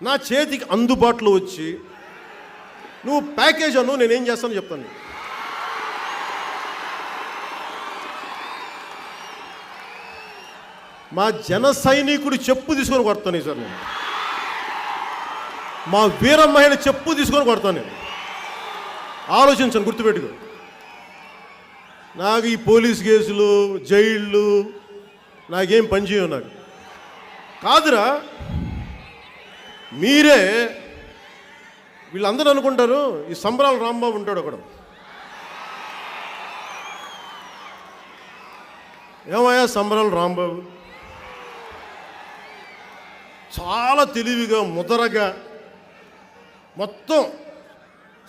నా చేతికి అందుబాటులో వచ్చి నువ్వు ప్యాకేజ్ అను, నేనేం చేస్తాను చెప్తాను. మా జన సైనికుడు చెప్పు తీసుకొని కొడతాను సార్. నేను మా వీరమ్మని చెప్పు తీసుకొని కొడతాను. నేను ఆలోచించాను, గుర్తుపెట్టుకో. నాకు ఈ పోలీస్ కేసులు, జైళ్ళు నాకేం పనిచేయవు. నాకు కాదురా, మీరే వీళ్ళందరూ అనుకుంటారు ఈ సంబరాల రాంబాబు ఉంటాడు ఒకడు, ఏమయ్యా సంబరాలు రాంబాబు, చాలా తెలివిగా ముదరగా మొత్తం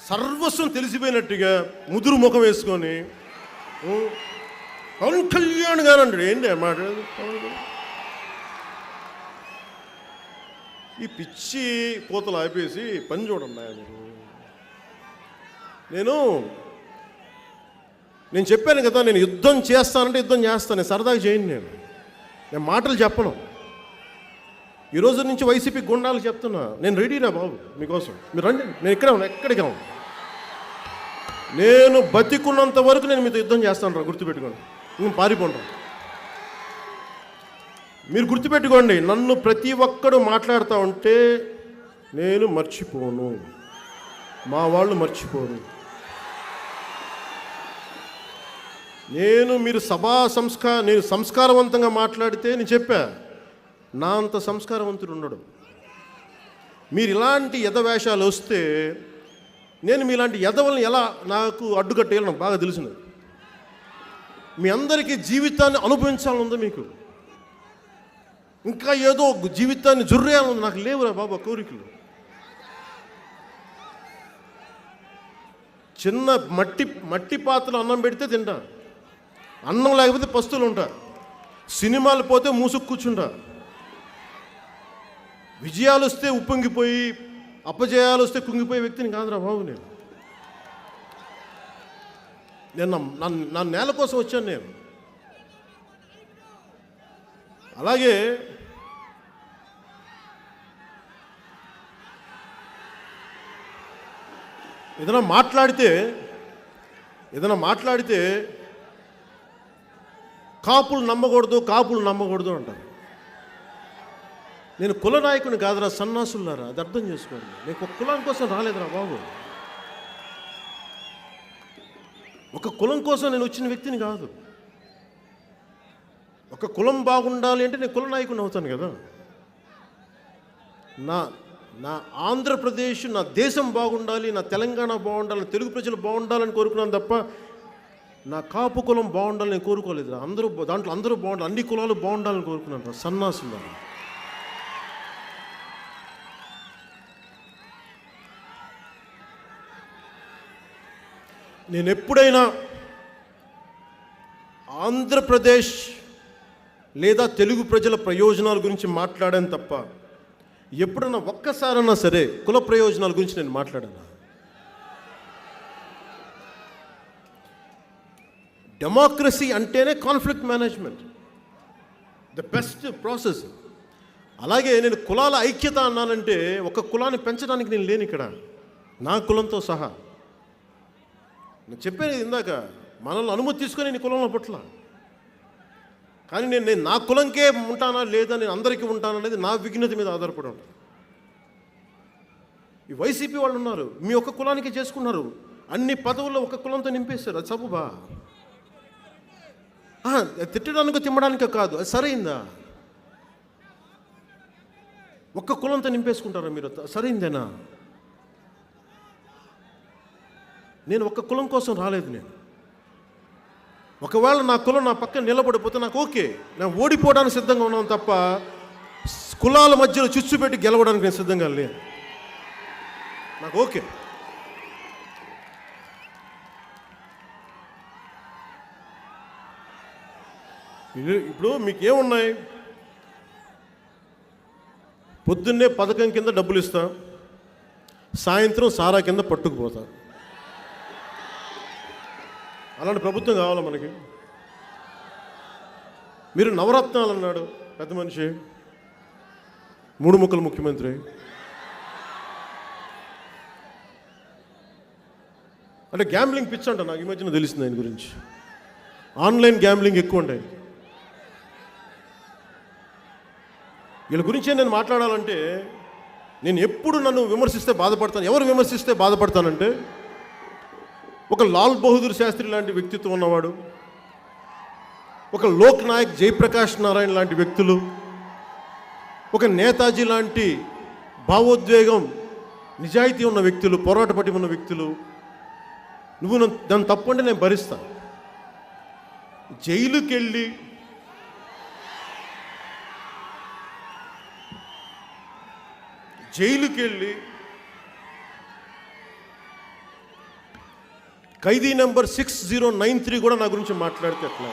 సర్వస్వం తెలిసిపోయినట్టుగా ముదురు ముఖం వేసుకొని పవన్ కళ్యాణ్ గారు అంటాడు. ఏంటి మాట? ఈ పిచ్చి పూతలు ఆపేసి పని చూడండి. మీరు నేను చెప్పాను కదా, నేను యుద్ధం చేస్తానంటే యుద్ధం చేస్తాను, సరదాగా చేయను. నేను మాటలు చెప్పను. ఈరోజు నుంచి వైసీపీ గుండాలు చెప్తున్నా, నేను రెడీరా బాబు మీకోసం, మీరు రండి, నేను ఇక్కడే ఉన్నా, ఎక్కడికి ఉన్నా. నేను బతికున్నంత వరకు నేను మీతో యుద్ధం చేస్తాను రా, గుర్తుపెట్టుకోండి. నేను పారిపోండి. మీరు గుర్తుపెట్టుకోండి, నన్ను ప్రతి ఒక్కడు మాట్లాడుతూ ఉంటే నేను మర్చిపోను, మా వాళ్ళు మర్చిపోను. మీరు నేను సంస్కారవంతంగా మాట్లాడితే నేను చెప్పా, నా అంత సంస్కారవంతుడు ఉండడు. మీరు ఇలాంటి యథవేషాలు వస్తే నేను మీలాంటి యథవల్ని ఎలా నాకు అడ్డుకట్టేయాలో నాకు బాగా తెలిసినది. మీ అందరికీ జీవితాన్ని అనుభవించాలని ఉందా మీకు? ఇంకా ఏదో జీవితాన్ని జుర్రేయాలని నాకు లేవురా బాబా కోరికలు. చిన్న మట్టి పాత్రలో అన్నం పెడితే తింటా, అన్నం లేకపోతే పస్తులు ఉంటా, సినిమాలు పోతే మూసుకు కూర్చుంటా, విజయాలు వస్తే ఉప్పొంగిపోయి అపజయాలు వస్తే కుంగిపోయే వ్యక్తిని కాదురా బాబు. నేను నా నేల కోసం వచ్చాను నేను. అలాగే ఏదైనా మాట్లాడితే కాపులు నమ్మకూడదు అంటారు. నేను కుల నాయకుని కాదురా సన్నాసులారా, అది అర్థం చేసుకోండి. నేను ఒక కులం కోసం రాలేదురా బాబు, ఒక కులం కోసం నేను వచ్చిన వ్యక్తిని కాదు. ఒక కులం బాగుండాలి అంటే నేను కుల నాయకుని అవుతాను కదా. నా ఆంధ్రప్రదేశ్, నా దేశం బాగుండాలి, నా తెలంగాణ బాగుండాలి, తెలుగు ప్రజలు బాగుండాలని కోరుకున్నాను తప్ప నా కాపు కులం బాగుండాలని నేను కోరుకోలేదు. దాంట్లో అందరూ బాగుండాలి, అన్ని కులాలు బాగుండాలని కోరుకున్నాను రా సన్నాసులారా. నేను ఎప్పుడైనా ఆంధ్రప్రదేశ్ లేదా తెలుగు ప్రజల ప్రయోజనాల గురించి మాట్లాడాను తప్ప ఎప్పుడన్నా ఒక్కసారన్నా సరే కుల ప్రయోజనాల గురించి నేను మాట్లాడాను. డెమోక్రసీ అంటేనే conflict management, the best process. అలాగే నేను కులాల ఐక్యత అన్నానంటే ఒక కులాన్ని పెంచడానికి నేను లేను ఇక్కడ, నా కులంతో సహా. నేను చెప్పాను ఇందాక, మనల్ని అనుమతి తీసుకొని నేను కులంలో పట్ల, కానీ నేను నా కులంకే ఉంటానా లేదా, నేను అందరికీ ఉంటాననేది నా విఘ్నత మీద ఆధారపడి ఉంటాను. ఈ వైసీపీ వాళ్ళు ఉన్నారు, మీ ఒక్క కులానికి చేసుకున్నారు, అన్ని పదవుల్లో ఒక కులంతో నింపేశారు. అది సబుబా? తిట్టడానికో తిమ్మడానికో కాదు, అది సరైందా? ఒక్క కులంతో నింపేసుకుంటారా మీరు? సరైందేనా? నేను ఒక్క కులం కోసం రాలేదు. నేను ఒకవేళ నా కులం నా పక్కన నిలబడిపోతే నాకు ఓకే, నేను ఓడిపోవడానికి సిద్ధంగా ఉన్నాను తప్ప కులాల మధ్యలో చిచ్చు పెట్టి గెలవడానికి నేను సిద్ధంగా లేదు. నాకు ఓకే. ఇప్పుడు మీకేమున్నాయి? పొద్దున్నే పథకం కింద డబ్బులు ఇస్తా, సాయంత్రం సారా కింద పట్టుకుపోతా. అలాంటి ప్రభుత్వం కావాలా మనకి? మీరు నవరత్నాలు అన్నాడు పెద్ద మనిషి, 3 ముక్కల ముఖ్యమంత్రి. అంటే గ్యాంబ్లింగ్ పిచ్ అంట, నాకు ఈ మధ్యన తెలిసింది ఆయన గురించి. ఆన్లైన్ గ్యాంబ్లింగ్ ఎక్కువ ఉంటాయి. వీళ్ళ గురించే నేను మాట్లాడాలంటే, నేను ఎప్పుడు నన్ను విమర్శిస్తే బాధపడతాను. ఎవరు విమర్శిస్తే బాధపడతానంటే, ఒక లాల్ బహదూర్ శాస్త్రి లాంటి వ్యక్తిత్వం ఉన్నవాడు, ఒక లోక్ నాయక్ జయప్రకాష్ నారాయణ లాంటి వ్యక్తులు, ఒక నేతాజీ లాంటి భావోద్వేగం నిజాయితీ ఉన్న వ్యక్తులు, పోరాట పట్టి ఉన్న వ్యక్తులు, నువ్వు దాన్ని తప్పు అంటే నేను భరిస్తా. జైలుకి వెళ్ళి జైలుకి వెళ్ళి ఖైదీ నెంబర్ 6093 కూడా నా గురించి మాట్లాడితే ఎట్లా?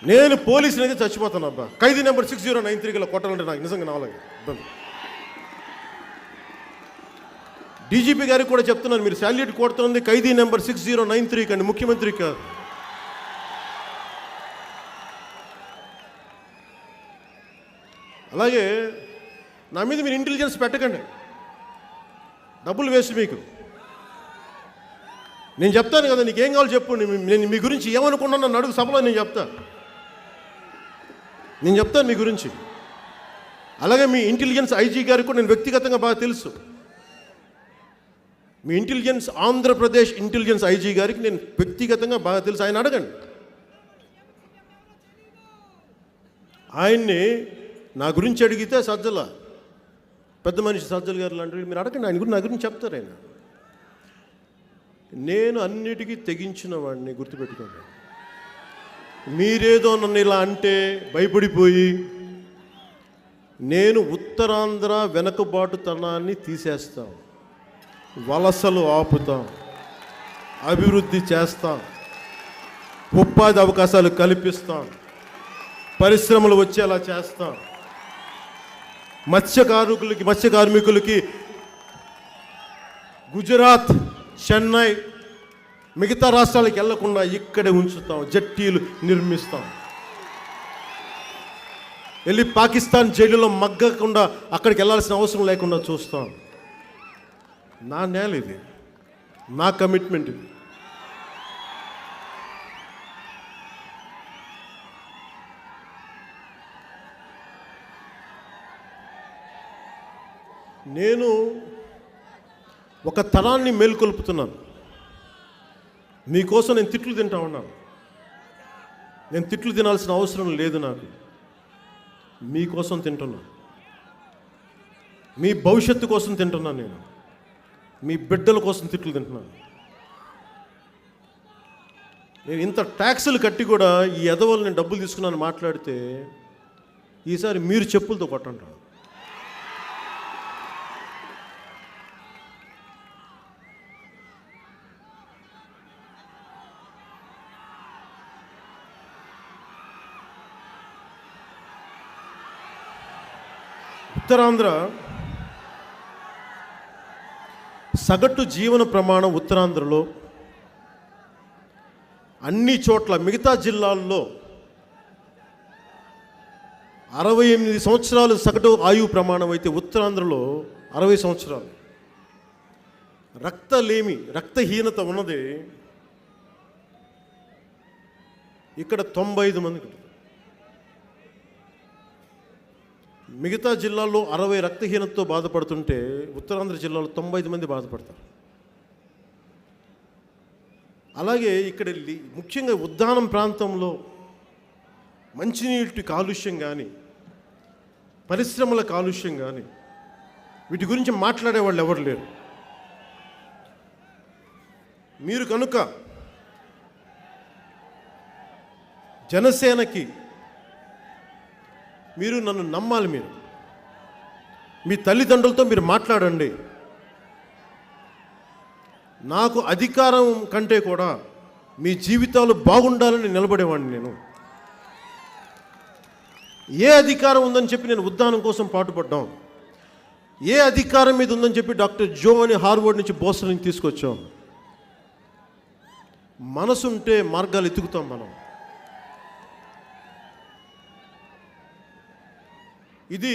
నేను పోలీసుని అయితే చచ్చిపోతాను అబ్బా. ఖైదీ నెంబర్ 6093 గల కొట్టాలంటే నాకు నిజంగా నాలుగు ఇబ్బంది. డీజీపీ గారికి కూడా చెప్తున్నాను, మీరు శాల్యూట్ కొడుతుంది ఖైదీ నెంబర్ 6093 కండి, ముఖ్యమంత్రి కాదు. అలాగే నా మీద మీరు ఇంటెలిజెన్స్ పెట్టకండి, డబ్బులు వేస్ట్ మీకు. నేను చెప్తాను కదా, నీకేం కావాలో చెప్పు, నేను మీ గురించి ఏమనుకున్నాను నన్ను అడుగు, సభలో నేను చెప్తాను మీ గురించి. అలాగే మీ ఇంటెలిజెన్స్ ఐజీ గారికి కూడా నేను వ్యక్తిగతంగా బాగా తెలుసు. మీ ఇంటెలిజెన్స్ ఆంధ్రప్రదేశ్ ఇంటెలిజెన్స్ ఐజీ గారికి నేను వ్యక్తిగతంగా బాగా తెలుసు. ఆయన అడగండి, ఆయన్ని నా గురించి అడిగితే సజ్జల పెద్ద మనిషి సజ్జల గారు లాంటి మీరు అడగండి, ఆయన గురించి నా గురించి చెప్తారు ఆయన. నేను అన్నిటికీ తెగించిన వాడిని, గుర్తుపెట్టుకోండి. మీరేదో నన్ను ఇలా అంటే భయపడిపోయి, నేను ఉత్తరాంధ్ర వెనకబాటుతనాన్ని తీసేస్తాం, వలసలు ఆపుతాం, అభివృద్ధి చేస్తాం, ఉపాధి అవకాశాలు కల్పిస్తాం, పరిశ్రమలు వచ్చేలా చేస్తాం, మత్స్య కార్మికులకి గుజరాత్, చెన్నై, మిగతా రాష్ట్రాలకు వెళ్లకుండా ఇక్కడే ఉంచుతాం, జట్టీలు నిర్మిస్తాం, వెళ్ళి పాకిస్తాన్ జైలులో మగ్గకుండా అక్కడికి వెళ్ళాల్సిన అవసరం లేకుండా చూస్తాం. నా నేల ఇది, నా కమిట్మెంట్ ఇది. నేను ఒక తరాన్ని మేల్కొల్పుతున్నాను. మీకోసం నేను తిట్లు తింటా ఉన్నాను. నేను తిట్లు తినాల్సిన అవసరం లేదు నాకు. మీకోసం తింటున్నాను, మీ భవిష్యత్తు కోసం తింటున్నాను. నేను మీ బిడ్డల కోసం తిట్లు తింటున్నాను. నేను ఇంత ట్యాక్సులు కట్టి కూడా ఈ ఎదవలు నేను డబ్బులు తీసుకున్నాను మాట్లాడితే ఈసారి మీరు చెప్పులతో కొట్టంటారు. ఉత్తరాంధ్ర సగటు జీవన ప్రమాణం ఉత్తరాంధ్రలో అన్ని చోట్ల, మిగతా జిల్లాల్లో 68 సంవత్సరాలు సగటు ఆయువు ప్రమాణం అయితే ఉత్తరాంధ్రలో 60 సంవత్సరాలు. రక్తలేమి, రక్తహీనత ఉన్నది ఇక్కడ 95 మందికి. మిగతా జిల్లాల్లో 60 రక్తహీనతతో బాధపడుతుంటే ఉత్తరాంధ్ర జిల్లాలో 95 మంది బాధపడతారు. అలాగే ఇక్కడ ముఖ్యంగా ఉద్దానం ప్రాంతంలో మంచినీటి కాలుష్యం కానీ, పరిశ్రమల కాలుష్యం కానీ, వీటి గురించి మాట్లాడే వాళ్ళు ఎవరు లేరు. మీరు కనుక జనసేనకి, మీరు నన్ను నమ్మాలి. మీరు మీ తల్లిదండ్రులతో మీరు మాట్లాడండి. నాకు అధికారం కంటే కూడా మీ జీవితాలు బాగుండాలని నిలబడేవాడిని. నేను ఏ అధికారం ఉందని చెప్పి నేను ఉద్దానం కోసం పాటుపడ్డాం, ఏ అధికారం మీద ఉందని చెప్పి డాక్టర్ జో అని హార్వర్డ్ నుంచి బోస్టన్ నుంచి తీసుకొచ్చాం. మనసుంటే మార్గాలు ఎత్తుకుతాం మనం. ఇది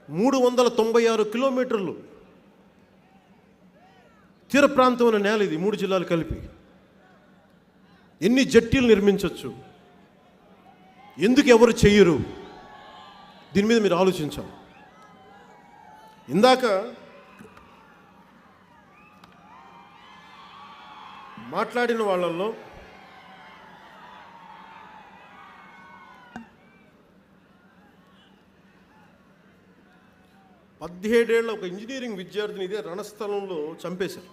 396 కిలోమీటర్లు తీర ప్రాంతమైన నేల ఇది, 3 జిల్లాలు కలిపి. ఎన్ని జట్టీలు నిర్మించవచ్చు, ఎందుకు ఎవరు చెయ్యరు? దీని మీద మీరు ఆలోచించాలి. ఇందాక మాట్లాడిన వాళ్ళల్లో పదిహేడేళ్ల ఒక ఇంజనీరింగ్ విద్యార్థిని ఇదే రణస్థలంలో చంపేశారు.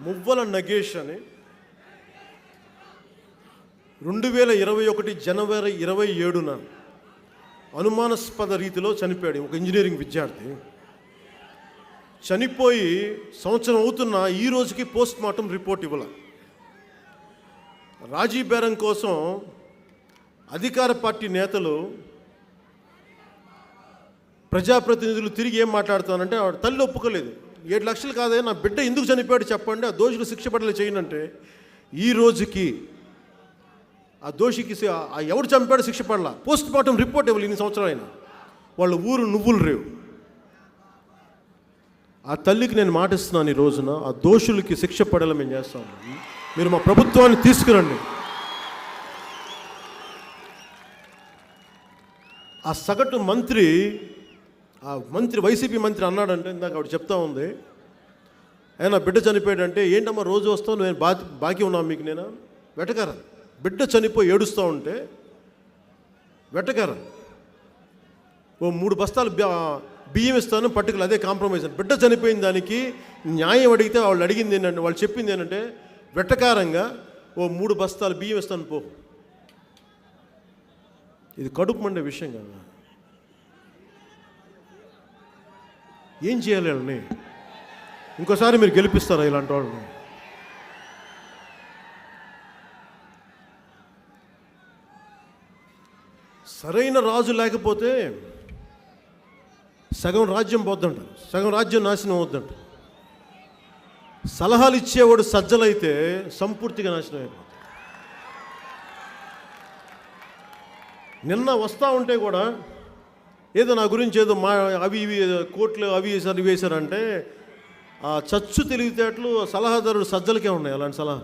మువ్వల నగేష్ అని 2021 జనవరి 27న అనుమానాస్పద రీతిలో చనిపోయాడు. ఒక ఇంజనీరింగ్ విద్యార్థి చనిపోయి సంవత్సరం అవుతున్న ఈ రోజుకి పోస్ట్ మార్టం రిపోర్ట్ ఇవ్వాల. రాజీ బేరం కోసం అధికార పార్టీ నేతలు, ప్రజాప్రతినిధులు తిరిగి ఏం మాట్లాడుతానంటే ఆవిడ తల్లి ఒప్పుకోలేదు. 7 లక్షలు కాదే, నా బిడ్డ ఎందుకు చనిపోయాడు చెప్పండి, ఆ దోషులు శిక్ష పడలే చేయనంటే ఈ రోజుకి ఆ దోషికి ఎవడు చంపాడు శిక్ష పడలా. పోస్ట్ మార్టం రిపోర్ట్ ఇవ్వాలి. ఇన్ని సంవత్సరాలైనా వాళ్ళ ఊరు నువ్వులు రేవు. ఆ తల్లికి నేను మాటిస్తున్నాను, ఈ రోజున ఆ దోషులకి శిక్ష పడేలా మేము చేస్తాము. మీరు మా ప్రభుత్వాన్ని తీసుకురండి. ఆ సగటు మంత్రి, వైసీపీ మంత్రి అన్నాడంటే, ఇందాక ఆవిడ చెప్తా ఉంది, ఆయన బిడ్డ చనిపోయాడంటే, ఏంటమ్మా రోజు వస్తావు, నేను బాకీ ఉన్నాను మీకు, నేను వెటకారం. బిడ్డ చనిపోయి ఏడుస్తూ ఉంటే వెటకారం. ఓ 3 బస్తాలు బియ్యం ఇస్తాను పట్టుకులు, అదే కాంప్రమైజ్ అని. బిడ్డ చనిపోయిన దానికి న్యాయం అడిగితే వాళ్ళు అడిగింది ఏంటంటే, వాళ్ళు చెప్పింది ఏంటంటే, వెటకారంగా ఓ 3 బస్తాలు బియ్యం ఇస్తాను పో. ఇది కడుపు మండే విషయం కదా. ఏం చేయాలి వాళ్ళని? ఇంకోసారి మీరు గెలిపిస్తారా ఇలాంటి వాళ్ళని? సరైన రాజు లేకపోతే సగం రాజ్యం పోద్దంట, సగం రాజ్యం నాశనం అవుద్దంట. సలహాలు ఇచ్చేవాడు సజ్జలైతే సంపూర్తిగా నాశనం అయిపోతుంది. నిన్న వస్తూ ఉంటే కూడా ఏదో నా గురించి ఏదో అవి ఇవి కోట్లు అవి వేసారు ఇవి వేశారంటే, ఆ చచ్చు తెలివితేటలు సలహాదారుడు సజ్జలకే ఉన్నాయి. అలాంటి సలహా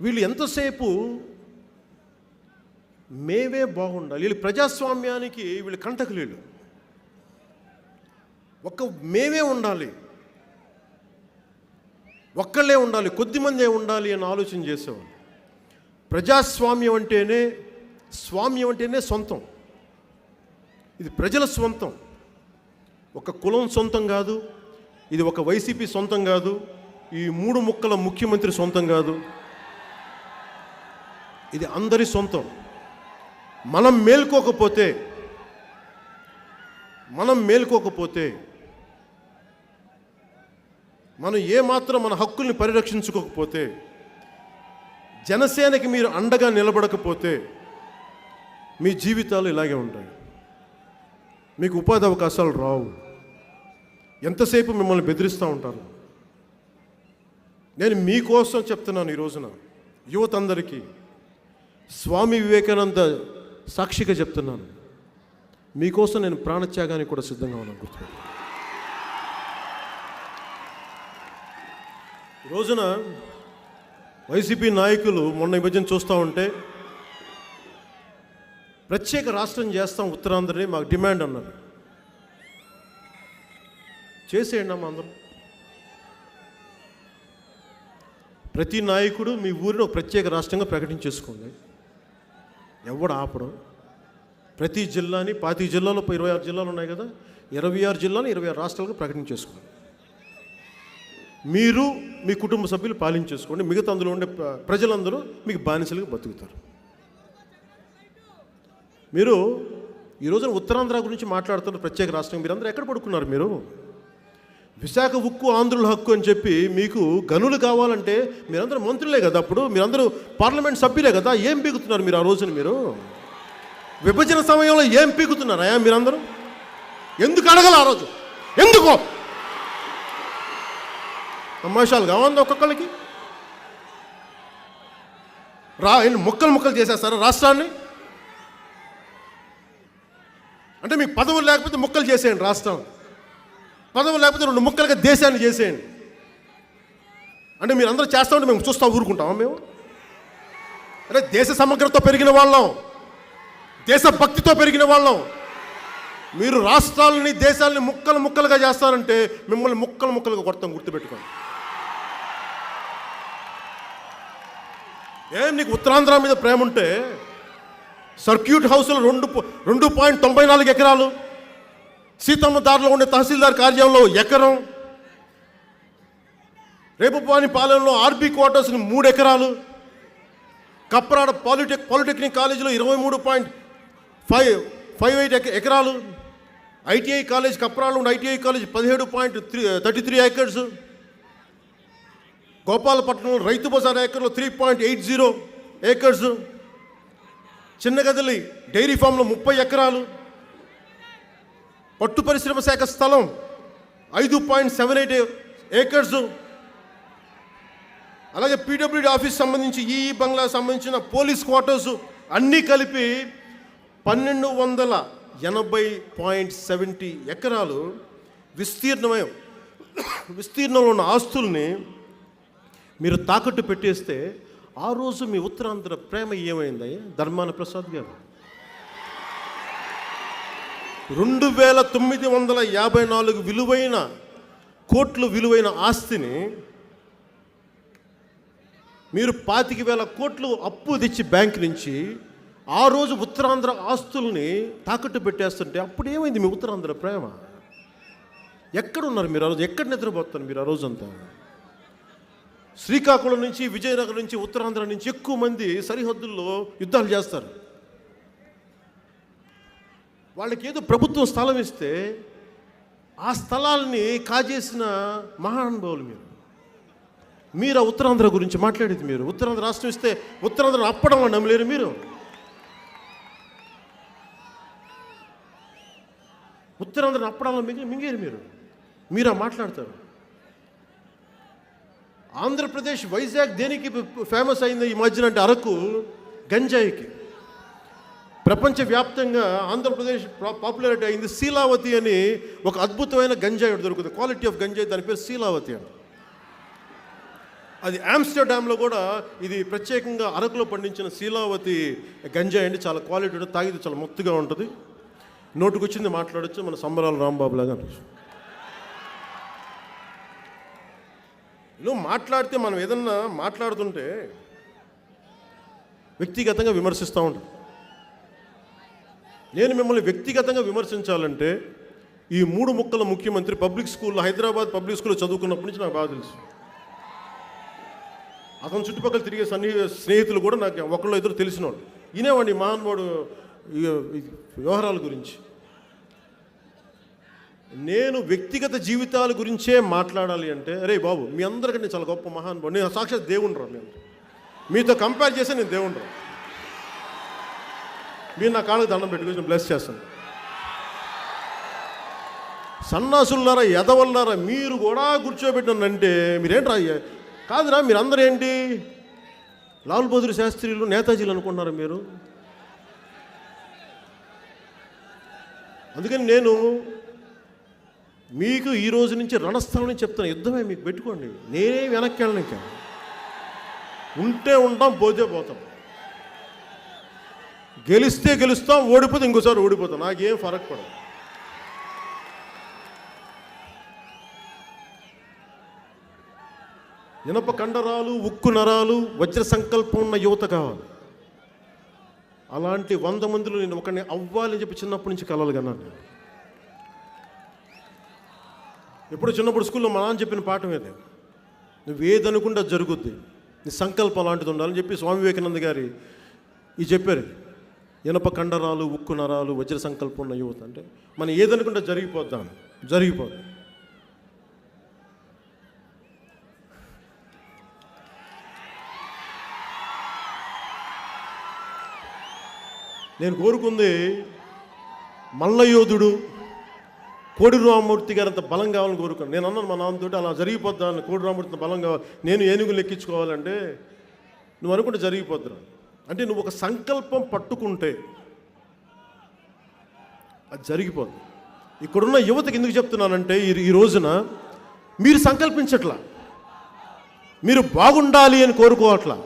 వీళ్ళు ఎంతసేపు మేమే బాగుండాలి, వీళ్ళు ప్రజాస్వామ్యానికి వీళ్ళు కంటకులీళ్ళు. మేమే ఉండాలి, ఒక్కళ్ళే ఉండాలి, కొద్దిమందే ఉండాలి అని ఆలోచన చేసేవాళ్ళు. ప్రజాస్వామ్యం అంటేనే, స్వామ్యం అంటేనే సొంతం. ఇది ప్రజల సొంతం, ఒక కులం సొంతం కాదు. ఇది ఒక వైసీపీ సొంతం కాదు. ఈ 3 ముక్కల ముఖ్యమంత్రి సొంతం కాదు. ఇది అందరి సొంతం. మనం మేల్కోకపోతే మనం ఏమాత్రం మన హక్కుల్ని పరిరక్షించుకోకపోతే, జనసేనకి మీరు అండగా నిలబడకపోతే మీ జీవితాలు ఇలాగే ఉంటాయి. మీకు ఉపాధి అవకాశాలు రావు. ఎంతసేపు మిమ్మల్ని బెదిరిస్తూ ఉంటారు. నేను మీకోసం చెప్తున్నాను ఈ రోజున, యువత అందరికీ, స్వామి వివేకానంద సాక్షిగా చెప్తున్నాను, మీకోసం నేను ప్రాణత్యాగానికి కూడా సిద్ధంగా ఉన్నాను. గుర్తుపెట్టు. ఈ రోజున వైసీపీ నాయకులు మొన్న ఈ మధ్యన చూస్తూ ఉంటే, ప్రత్యేక రాష్ట్రం చేస్తాం ఉత్తరాంధ్రని మాకు డిమాండ్ అన్నారు. చేసేయండి అమ్మ అందరూ. ప్రతి నాయకుడు మీ ఊరిని ఒక ప్రత్యేక రాష్ట్రంగా ప్రకటించేసుకోండి. ఎవడు ఆపడం? ప్రతి జిల్లాని 25 జిల్లాలో 26 జిల్లాలు ఉన్నాయి కదా, 26 జిల్లాలు 26 రాష్ట్రాలుగా ప్రకటించేసుకోండి. మీరు మీ కుటుంబ సభ్యులు పాలించేసుకోండి. మిగతా అందులో ఉండే ప్రజలందరూ మీకు బానిసలుగా బతుకుతారు. మీరు ఈ రోజున ఉత్తరాంధ్ర గురించి మాట్లాడుతున్న ప్రత్యేక రాష్ట్రం, మీరందరూ ఎక్కడ పడుకున్నారు? మీరు విశాఖ ఉక్కు ఆంధ్రుల హక్కు అని చెప్పి మీకు గనులు కావాలంటే మీరందరూ మంత్రులే కదా, అప్పుడు మీరందరూ పార్లమెంట్ సభ్యులే కదా. ఏం పీకుతున్నారు మీరు ఆ రోజున? మీరు విభజన సమయంలో ఏం పీకుతున్నారా మీరందరూ? ఎందుకు అడగల ఆ రోజు? ఎందుకో తమాషాలు కావాలి ఒక్కొక్కరికి. ముక్కలు చేసేస్తారా రాష్ట్రాన్ని? అంటే మీకు పదవులు లేకపోతే ముక్కలు చేసేయండి రాష్ట్రం, పదవులు లేకపోతే 2 ముక్కలుగా దేశాన్ని చేసేయండి. అంటే మీరు అందరూ చేస్తూ ఉంటే మేము చూస్తూ ఊరుకుంటామా? మేము అంటే దేశ సమగ్రతతో పెరిగిన వాళ్ళం, దేశభక్తితో పెరిగిన వాళ్ళం. మీరు రాష్ట్రాలని దేశాలని ముక్కలుగా చేస్తారంటే మిమ్మల్ని ముక్కలుగా కొడతాం, గుర్తుపెట్టుకోండి. నీకు ఉత్తరాంధ్ర మీద ప్రేమ ఉంటే సర్క్యూట్ హౌస్లో 2.94 ఎకరాలు సీతమ్మ దారిలో ఉండే తహసీల్దార్ కార్యాలయంలో ఎకరం, రేపుపాని పాలెంలో ఆర్బీ క్వార్టర్స్ని 3 ఎకరాలు, కప్రాడ పాలిటెక్నిక్ కాలేజీలో 23.58 ఎకరాలు, ఐటీఐ కాలేజ్ కప్రాడలో ఉండే ITI college 17.33 acres, గోపాలపట్నంలో Rythu Bazar ఏకర్లో 3.80 acres, Chinnagadili dairy ఫామ్లో 30 ఎకరాలు, పట్టు పరిశ్రమ శాఖ స్థలం 5.78 ఏకర్స్, అలాగే పీడబ్ల్యూడీ ఆఫీస్ సంబంధించి ఈ బంగ్లా సంబంధించిన పోలీస్ క్వార్టర్స్ అన్నీ కలిపి 1280.70 ఎకరాలు విస్తీర్ణంలో ఉన్న ఆస్తుల్ని మీరు తాకట్టు పెట్టేస్తే ఆ రోజు మీ ఉత్తరాంధ్ర ప్రేమ ఏమైంది ధర్మాన ప్రసాద్ గారు? 2954 కోట్లు విలువైన ఆస్తిని మీరు 25,000 కోట్లు అప్పు తెచ్చి బ్యాంక్ నుంచి ఆ రోజు ఉత్తరాంధ్ర ఆస్తుల్ని తాకట్టు పెట్టేస్తుంటే అప్పుడు ఏమైంది మీ ఉత్తరాంధ్ర ప్రేమ? ఎక్కడున్నారు మీరు ఆ రోజు? ఎక్కడ నిద్రపోతారు మీరు ఆ రోజంతా? శ్రీకాకుళం నుంచి, విజయనగరం నుంచి, ఉత్తరాంధ్ర నుంచి ఎక్కువ మంది సరిహద్దుల్లో యుద్ధాలు చేస్తారు. వాళ్ళకి ఏదో ప్రభుత్వం స్థలం ఇస్తే ఆ స్థలాల్ని కాజేసిన మహానుభావులు మీరు ఆ ఉత్తరాంధ్ర గురించి మాట్లాడేది మీరు. ఉత్తరాంధ్ర రాష్ట్రం ఇస్తే ఉత్తరాంధ్ర అప్పడం నమ్మలేరు మీరు. ఉత్తరాంధ్ర అప్పడంలో మింగేరు మీరా మాట్లాడతారు. ఆంధ్రప్రదేశ్ వైజాగ్ దేనికి ఫేమస్ అయింది ఈ మధ్యన అంటే అరకు గంజాయికి. ప్రపంచవ్యాప్తంగా ఆంధ్రప్రదేశ్ పాపులారిటీ అయింది. శీలావతి అని ఒక అద్భుతమైన గంజాయి దొరుకుతుంది, క్వాలిటీ ఆఫ్ గంజాయి, దాని పేరు శీలావతి అని. అది ఆమ్స్టర్డామ్లో కూడా ఇది ప్రత్యేకంగా అరకులో పండించిన శీలావతి గంజాయి అండి. చాలా క్వాలిటీ ఉంటుంది, తాగితే చాలా మొత్తుగా ఉంటుంది, నోటుకు వచ్చింది మాట్లాడచ్చు. మన సంబరాల రాంబాబు లాగా అనొచ్చు. నువ్వు మాట్లాడితే మనం ఏదన్నా మాట్లాడుతుంటే వ్యక్తిగతంగా విమర్శిస్తూ ఉంటాం. నేను మిమ్మల్ని వ్యక్తిగతంగా విమర్శించాలంటే ఈ 3 ముక్కల ముఖ్యమంత్రి పబ్లిక్ స్కూల్లో, హైదరాబాద్ పబ్లిక్ స్కూల్లో చదువుకున్నప్పటి నుంచి నాకు బాగా తెలుసు. అతని చుట్టుపక్కల తిరిగే స్నేహితులు కూడా నాకు ఒకళ్ళు ఇద్దరు తెలిసిన వాళ్ళు. ఈయనేవాడిని మహానుభావుడు వ్యవహారాల గురించి. నేను వ్యక్తిగత జీవితాల గురించే మాట్లాడాలి అంటే, అరే బాబు మీ అందరికంటే చాలా గొప్ప మహానుభావుడు, నేను సాక్షాత్ దేవుణ్ణి రా, మీతో కంపేర్ చేస్తే నేను దేవుణ్ణి రా. మీరు నా కాళ్ళకి దండం పెట్టుకొని బ్లెస్ చేస్తాను. సన్నాసులారా, ఎదవల్లారా, మీరు కూడా కూర్చోబెట్టినంటే మీరేంట్రా? కాదురా, మీరు అందరూ ఏంటి లాల్ బహదూర్ శాస్త్రిలు, నేతాజీలు అనుకుంటున్నారు మీరు. అందుకని నేను మీకు ఈ రోజు నుంచి రణస్థలం నుంచి చెప్తాను, యుద్ధమే మీకు పెట్టుకోండి. నేనే వెనక్కి వెళ్ళను, ఇంకా ఉంటే ఉంటాం, పోతే పోతాం. గెలిస్తే గెలుస్తాం, ఓడిపోతే ఇంకోసారి ఓడిపోతాం, నాకేం ఫరక్ పడదు. ఇనప కండరాలు, ఉక్కు నరాలు, వజ్ర సంకల్పం ఉన్న యువత కావాలి. అలాంటి 100 మందిలో నేను ఒకరిని అవ్వాలని చెప్పి చిన్నప్పటి నుంచి కలలు కన్నాను. ఎప్పుడు చిన్నప్పుడు స్కూల్లో మా నాన్న చెప్పిన పాఠం ఏదే, నువ్వేదనుకుంటే అది జరుగుద్ది, నీ సంకల్పం అలాంటిది ఉండాలని చెప్పి స్వామి వివేకానంద గారి ఇది చెప్పారు. ఇనప కండరాలు, ఉక్కు నరాలు, వజ్ర సంకల్పం ఉన్న యువత అంటే మనం ఏదనుకుంటే జరిగిపోద్దాం, జరిగిపోద్ది. నేను కోరుకుంది మల్లయోధుడు కోడి రామమూర్తి గారు అంత బలం కావాలని కోరుకున్నాను. నేను అన్నాను మా నాన్నతో, అలా జరిగిపోద్దాను, కోడి రామమూర్తి బలం కావాలి, నేను ఏనుగులు ఎక్కించుకోవాలంటే నువ్వు అనుకుంటే జరిగిపోద్దురా. అంటే నువ్వు ఒక సంకల్పం పట్టుకుంటే అది జరిగిపోద్ది. ఇక్కడున్న యువతకి ఎందుకు చెప్తున్నానంటే, ఈ రోజున మీరు సంకల్పించట్లా, మీరు బాగుండాలి అని కోరుకోవట్లా.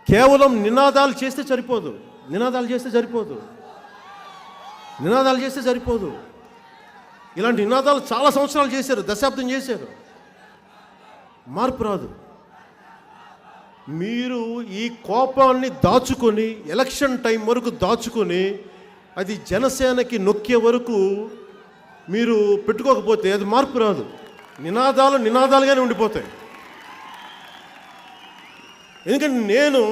కేవలం నినాదాలు చేస్తే సరిపోదు, నినాదాలు చేస్తే సరిపోదు. ఇలాంటి నినాదాలు చాలా సంవత్సరాలు చేశారు, దశాబ్దం చేశారు, మార్పు రాదు. మీరు ఈ కోపాన్ని దాచుకొని, ఎలక్షన్ టైం వరకు దాచుకొని, అది జనసేనకి నొక్కే వరకు మీరు పెట్టుకోకపోతే అది మార్పు రాదు. నినాదాలు నినాదాలుగానే ఉండిపోతాయి. ఎందుకంటే నేను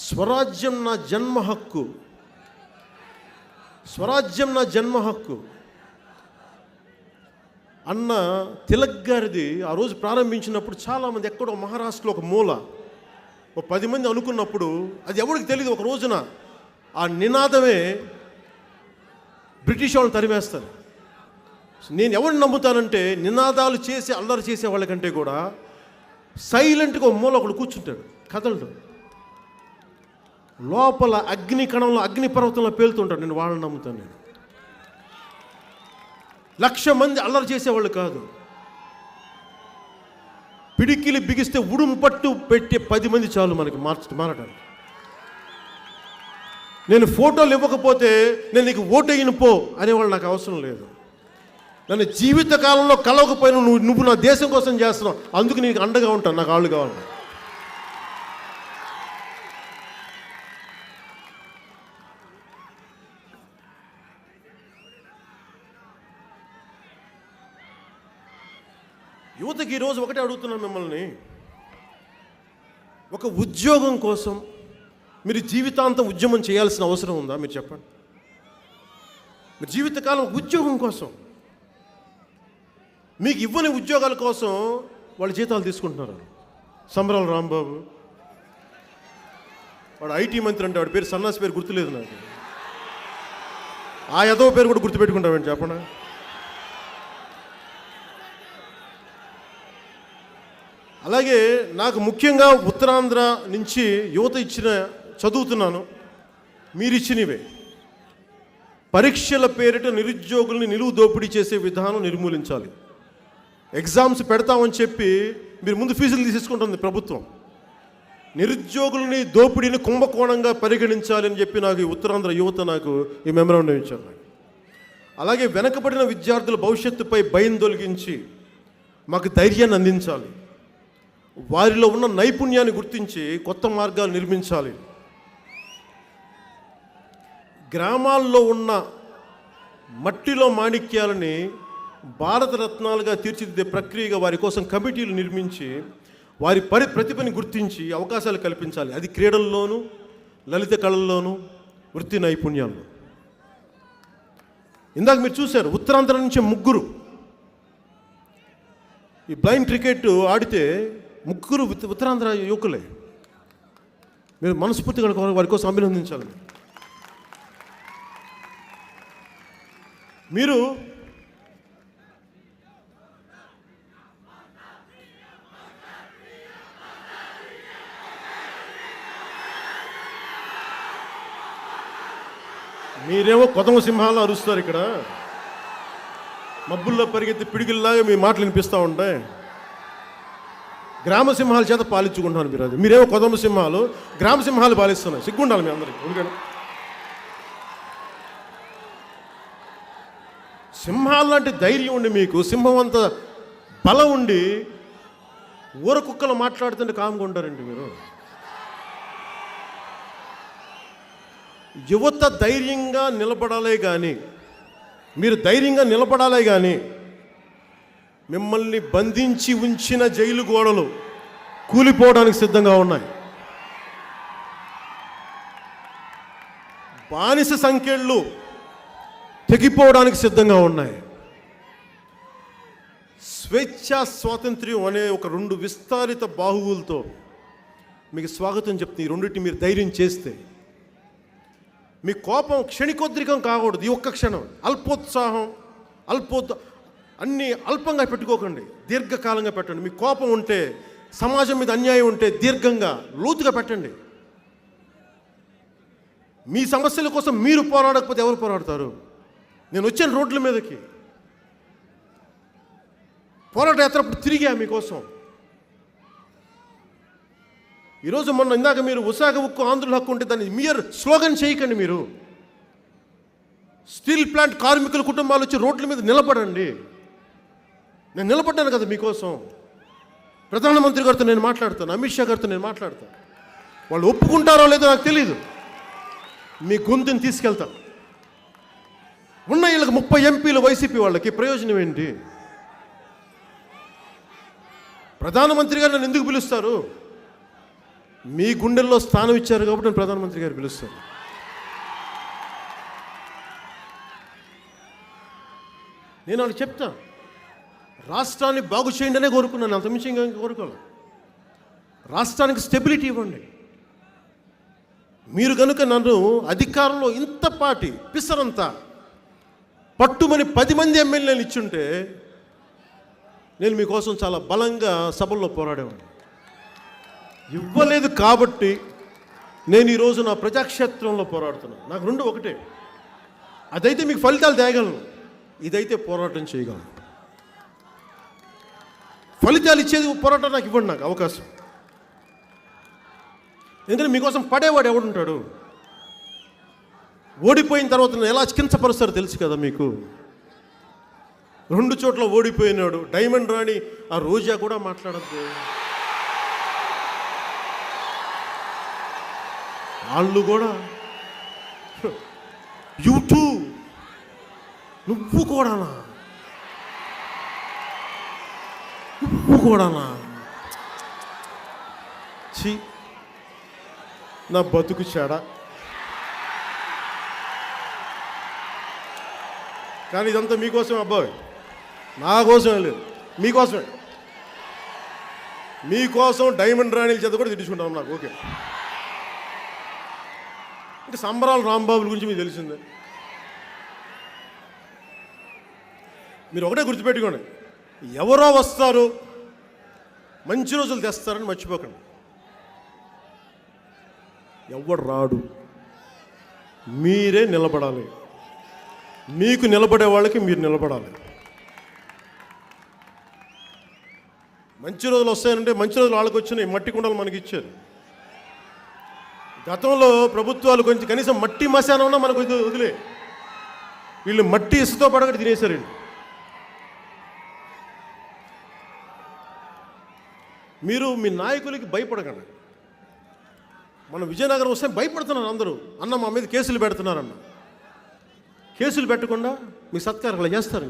స్వరాజ్యం నా జన్మ హక్కు, స్వరాజ్యం నా జన్మ హక్కు అన్న తిలక్ గారిది ఆ రోజు ప్రారంభించినప్పుడు చాలామంది ఎక్కడో మహారాష్ట్రలో ఒక మూల 10 మంది అనుకున్నప్పుడు అది ఎవరికి తెలియదు, ఒక రోజున ఆ నినాదమే బ్రిటిష్ వాళ్ళని తరిమేస్తారు. నేను ఎవరిని నమ్ముతానంటే నినాదాలు చేసి అల్లరి చేసే వాళ్ళకంటే కూడా సైలెంట్గా ఒక మూల ఒకడు కూర్చుంటాడు, కదలడు, లోపల అగ్ని కణంలో అగ్ని పర్వతంలో పేలుతుంటాడు. నేను వాళ్ళని నమ్ముతాను. నేను 1,00,000 మంది అల్లరి చేసేవాళ్ళు కాదు, పిడికిలి బిగిస్తే ఉడుము పట్టు పెట్టే 10 మంది చాలు మనకి మారటానికి. నేను ఫోటోలు ఇవ్వకపోతే నేను నీకు ఓటు వేయను పో అనేవాళ్ళు నాకు అవసరం లేదు. నన్ను జీవితకాలంలో కలవకపోయినా నువ్వు నా దేశం కోసం చేస్తున్నావు, అందుకు నీకు అండగా ఉంటాను, నాకు ఆళ్ళు కావాలి. యువతకి ఈరోజు ఒకటే అడుగుతున్నాను మిమ్మల్ని, ఒక ఉద్యోగం కోసం మీరు జీవితాంతం ఉద్యమం చేయాల్సిన అవసరం ఉందా? మీరు చెప్పండి. మీరు జీవితకాలం ఉద్యోగం కోసం, మీకు ఇవ్వని ఉద్యోగాల కోసం వాళ్ళు జీతాలు తీసుకుంటున్నారు. సంబరాల రాంబాబు వాడు ఐటీ మంత్రి అంటే వాడి పేరు సన్నాసి పేరు గుర్తులేదు నాకు. ఆ యదవ పేరు కూడా గుర్తుపెట్టుకుంటామని చెప్పండి. అలాగే నాకు ముఖ్యంగా ఉత్తరాంధ్ర నుంచి యువత ఇచ్చిన చదువుతున్నాను, మీరు ఇచ్చినవే. పరీక్షల పేరిట నిరుద్యోగుల్ని నిలువు దోపిడీ చేసే విధానం నిర్మూలించాలి. ఎగ్జామ్స్ పెడతామని చెప్పి మీరు ముందు ఫీజులు తీసేసుకుంటుంది ప్రభుత్వం. నిరుద్యోగులని దోపిడీని కుంభకోణంగా పరిగణించాలి అని చెప్పి నాకు ఉత్తరాంధ్ర యువత నాకు ఈ మెమరాండం ఇచ్చారు. అలాగే వెనకబడిన విద్యార్థుల భవిష్యత్తుపై భయం తొలగించి మాకు ధైర్యాన్ని అందించాలి. వారిలో ఉన్న నైపుణ్యాన్ని గుర్తించి కొత్త మార్గాలు నిర్మించాలి. గ్రామాల్లో ఉన్న మట్టిలో మాణిక్యాలని భారతరత్నాలుగా తీర్చిదిద్దే ప్రక్రియగా వారి కోసం కమిటీలు నిర్మించి వారి ప్రతిభని గుర్తించి అవకాశాలు కల్పించాలి. అది క్రీడల్లోనూ, లలిత కళల్లోనూ, వృత్తి నైపుణ్యాల్లో. ఇందాక మీరు చూశారు, ఉత్తరాంధ్ర నుంచి 3 ఈ బ్లైండ్ క్రికెట్ ఆడితే 3 ఉత్తరాంధ్ర యువకులే. మీరు మనస్ఫూర్తిగా వారి కోసం అభినందించాలి. మీరు మీరేమో కొదమ సింహాలు అరుస్తారు, ఇక్కడ మబ్బుల్లో పరిగెత్తి పిడిగిల్లాగా మీ మాటలు వినిపిస్తూ ఉంటాయి. గ్రామ సింహాల చేత పాలించుకుంటున్నాను మీరు. అది మీరేమో కొదమ సింహాలు, గ్రామ సింహాలు పాలిస్తున్నాయి. సిగ్గుండాలి మీ అందరికీ. ఎందుకంటే సింహాలు లాంటి ధైర్యం ఉండి, మీకు సింహం అంత బలం ఉండి ఊర కుక్కలు మాట్లాడుతుంటే కామ్గా ఉంటారండి మీరు. యువత ధైర్యంగా నిలబడాలే కానీ, మీరు ధైర్యంగా నిలబడాలే కానీ మిమ్మల్ని బంధించి ఉంచిన జైలు గోడలు కూలిపోవడానికి సిద్ధంగా ఉన్నాయి. బానిస సంఖ్యలు తెగిపోవడానికి సిద్ధంగా ఉన్నాయి. స్వేచ్ఛా స్వాతంత్ర్యం అనే ఒక 2 విస్తారిత బాహువులతో మీకు స్వాగతం చెప్తుంది. ఈ రెండింటిని మీరు ధైర్యం చేస్తే మీ కోపం క్షణికోద్రికం కాకూడదు. ఈ ఒక్క క్షణం అల్పోత్సాహం, అన్నీ అల్పంగా పెట్టుకోకండి, దీర్ఘకాలంగా పెట్టండి. మీ కోపం ఉంటే, సమాజం మీద అన్యాయం ఉంటే దీర్ఘంగా లోతుగా పెట్టండి. మీ సమస్యల కోసం మీరు పోరాడకపోతే ఎవరు పోరాడతారు? నేను వచ్చాను రోడ్ల మీదకి, పోరాట యాత్రప్పుడు తిరిగా మీకోసం. ఈరోజు మొన్న ఇందాక మీరు విశాఖ ఉక్కు ఆంధ్రుల హక్కు ఉంటే దాన్ని మీరు స్లోగన్ చేయకండి. మీరు స్టీల్ ప్లాంట్ కార్మికుల కుటుంబాలు వచ్చి రోడ్ల మీద నిలబడండి. నేను నిలబడ్డాను కదా మీకోసం. ప్రధానమంత్రి గారితో నేను మాట్లాడతాను, అమిత్ షా గారితో నేను మాట్లాడతాను. వాళ్ళు ఒప్పుకుంటారో లేదో నాకు తెలీదు. మీ గొంతుని తీసుకెళ్తాను. ఉన్న వీళ్ళకి 30 ఎంపీలు వైసీపీ వాళ్ళకి ప్రయోజనం ఏంటి? ప్రధానమంత్రి గారు నన్ను ఎందుకు పిలుస్తారు? మీ గుండెల్లో స్థానం ఇచ్చారు కాబట్టి నేను ప్రధానమంత్రి గారు పిలుస్తాను. నేను వాళ్ళకి చెప్తా, రాష్ట్రాన్ని బాగు చేయండి అనే కోరుకున్నాను, అంతమించి ఇంకా కోరుకోవాలి. రాష్ట్రానికి స్టెబిలిటీ ఇవ్వండి. మీరు కనుక నన్ను అధికారంలో ఇంతపాటి పిసరంతా పట్టుమని 10 మంది ఎమ్మెల్యేలు ఇచ్చుంటే నేను మీకోసం చాలా బలంగా సభల్లో పోరాడేవాడిని. ఇవ్వలేదు కాబట్టి నేను ఈరోజు నా ప్రజాక్షేత్రంలో పోరాడుతున్నాను. నాకు రెండు ఒకటే, అదైతే మీకు ఫలితాలు తేగలను, ఇదైతే పోరాటం చేయగలను. ఫలితాలు ఇచ్చేది పోరాటం నాకు ఇవ్వండి, నాకు అవకాశం. ఎందుకంటే మీకోసం పడేవాడు ఎవడుంటాడు? ఓడిపోయిన తర్వాత ఎలా కించపరుస్తారో తెలుసు కదా మీకు. 2 చోట్ల ఓడిపోయినాడు. డైమండ్ రాణి ఆ రోజా కూడా మాట్లాడద్దు. వాళ్ళు కూడా యూట్యూబ్ నువ్వు కూడానా ఛీ, నా బతుకు చెడ. కానీ ఇదంతా మీకోసం అబ్బాయి, నా కోసమే లేదు, మీకోసమే. మీకోసం డైమండ్ రాణిల చేత కూడా తిట్టించుకుంటాం. నాకు ఓకే. అంటే సంబరాలు రాంబాబుల గురించి మీకు తెలిసిందే. మీరు ఒకటే గుర్తుపెట్టుకోండి, ఎవరో వస్తారు, మంచి రోజులు తెస్తారని మర్చిపోకండి. ఎవడు రాడు, మీరే నిలబడాలి. మీకు నిలబడే వాళ్ళకి మీరు నిలబడాలి. మంచి రోజులు వస్తాయంటే మంచి రోజులు వాళ్ళకి వచ్చినాయి, మట్టి కుండలు మనకి ఇచ్చారు. గతంలో ప్రభుత్వాలు కొంచెం కనీసం మట్టి మశానం ఉన్నా మనకు వదిలే, వీళ్ళు మట్టి ఇసుతో పడగట్టి తినేశారు. మీరు మీ నాయకులకి భయపడకండి. మన విజయనగరం వస్తే భయపడుతున్నారు అందరూ. అన్న మా మీద కేసులు పెడుతున్నారన్న. కేసులు పెట్టకుండా మీ సత్కారాలు చేస్తారు.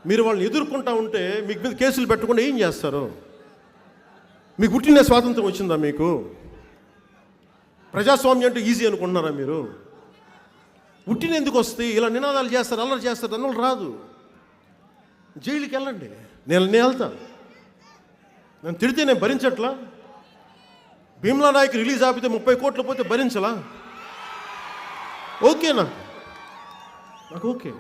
మీరు వాళ్ళని ఎదుర్కొంటా ఉంటే మీకు మీద కేసులు పెట్టకుండా ఏం చేస్తారు? మీకు పుట్టిన స్వాతంత్రం వచ్చిందా? మీకు ప్రజాస్వామ్యం అంటే ఈజీ అనుకుంటున్నారా మీరు? పుట్టిన ఎందుకు వస్తాయి? ఇలా నినాదాలు చేస్తారు, అల్లరి చేస్తారు, అన్నలు రాదు. జైలుకి వెళ్ళండి, నేను వెళ్తాను. నన్ను తిడితే నేను భరించట్లా? భీమ్లా నాయక్ రిలీజ్ ఆపితే 30 కోట్లు పోతే భరించలా? ఓకేనా? నాకు ఓకే.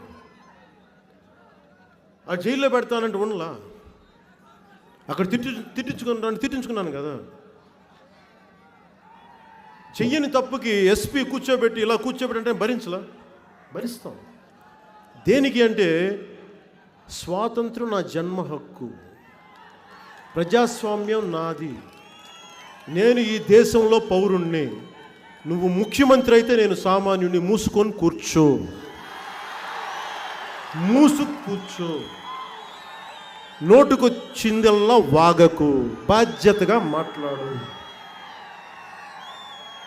ఆ జైల్లో పెడతానంటే ఉండలా? అక్కడ తిట్టించుకున్నాను కదా. చెయ్యని తప్పుకి ఎస్పీ కూర్చోబెట్టి ఇలా కూర్చోబెట్టి భరించలా? భరిస్తాం. దేనికి అంటే స్వాతంత్రం నా జన్మ హక్కు, ప్రజాస్వామ్యం నాది, నేను ఈ దేశంలో పౌరుణ్ణి. నువ్వు ముఖ్యమంత్రి అయితే నేను సామాన్యుని. మూసుకొని కూర్చో, కూర్చో, నోటుకొచ్చిందల్లా వాగకు, బాధ్యతగా మాట్లాడు.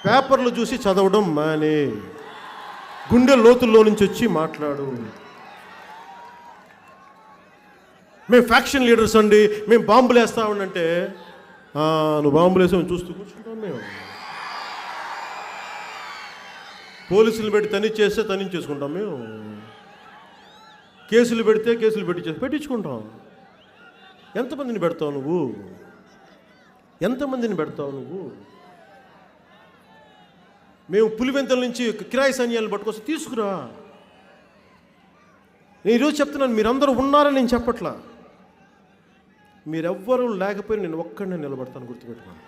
పేపర్లు చూసి చదవడం మానే, గుండె లోతుల్లో నుంచి వచ్చి మాట్లాడు. మేము ఫ్యాక్షన్ లీడర్స్ అండి, మేము బాంబులు వేస్తామంటే నువ్వు బాంబులు వేసామని చూస్తూ కూర్చుంటాం. మేము పోలీసులు పెట్టి తనిచ్చేస్తే తనించేసుకుంటాం. మేము కేసులు పెడితే కేసులు పెట్టించుకుంటాం. ఎంతమందిని పెడతావు నువ్వు? ఎంతమందిని పెడతావు నువ్వు? మేము పులివెంతల నుంచి కిరాయి సైన్యాలు పట్టుకొస్తే తీసుకురా. నేను ఈరోజు చెప్తున్నాను, మీరందరూ ఉన్నారని నేను చెప్పట్లా. మీరెవ్వరూ లేకపోయినా నేను ఒక్కడినే నిలబడతాను, గుర్తుపెట్టుకోండి.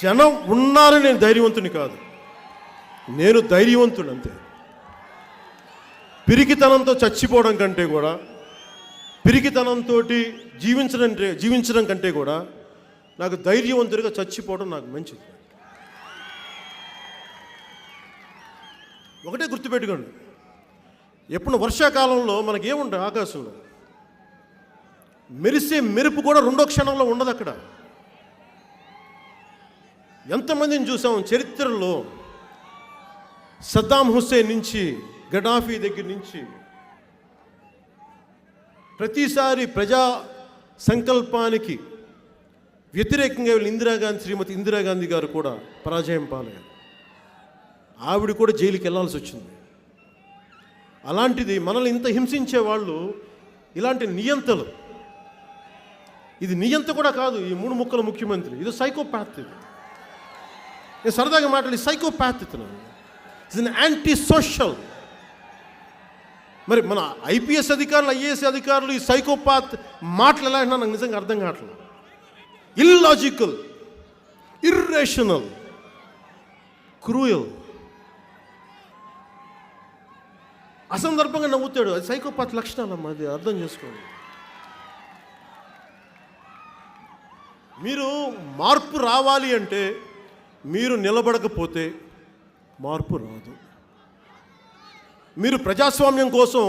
జనం ఉన్నారని నేను ధైర్యవంతుని కాదు, నేను ధైర్యవంతుడు అంతే. పిరికితనంతో చచ్చిపోవడం కంటే కూడా, పిరికితనంతో జీవించడం కంటే కూడా నాకు ధైర్యవంతుడిగా చచ్చిపోవడం నాకు మంచిది. ఒకటే గుర్తుపెట్టుకోండి, ఎప్పుడు వర్షాకాలంలో మనకి ఏముంటుంది? ఆకాశంలో మెరిసే మెరుపు కూడా 2వ క్షణంలో ఉండదు. అక్కడ ఎంతమందిని చూసాం చరిత్రలో సద్దాం హుస్సేన్ నుంచి, గడాఫీ దగ్గర నుంచి ప్రతిసారి ప్రజా సంకల్పానికి వ్యతిరేకంగా వెళ్ళిన శ్రీమతి ఇందిరాగాంధీ గారు కూడా పరాజయం పాలయ్యారు. ఆవిడ కూడా జైలుకి వెళ్ళాల్సి వచ్చింది. అలాంటిది మనల్ని ఇంత హింసించే వాళ్ళు ఇలాంటి నియంతలు. ఇది నియంత కూడా కాదు, ఈ 3 ముక్కల ముఖ్యమంత్రి, ఇది సైకోపాత్. ఇది నేను సరదాగా మాట్లాడి సైకోపాత్ ఇతను. It's an anti social. మరి మన ఐపీఎస్ అధికారులు, ఐఏఎస్ అధికారులు ఈ సైకోపాత్ మాటలు ఎలా అయినా నాకు నిజంగా అర్థం కావట్లేదు. Illogical, irrational, cruel. అసందర్భంగా నవ్వుతాడు. అది సైకోపాత్ లక్షణాలమ్మా, అది అర్థం చేసుకోండి. మీరు మార్పు రావాలి అంటే మీరు నిలబడకపోతే మార్పు రాదు. మీరు ప్రజాస్వామ్యం కోసం,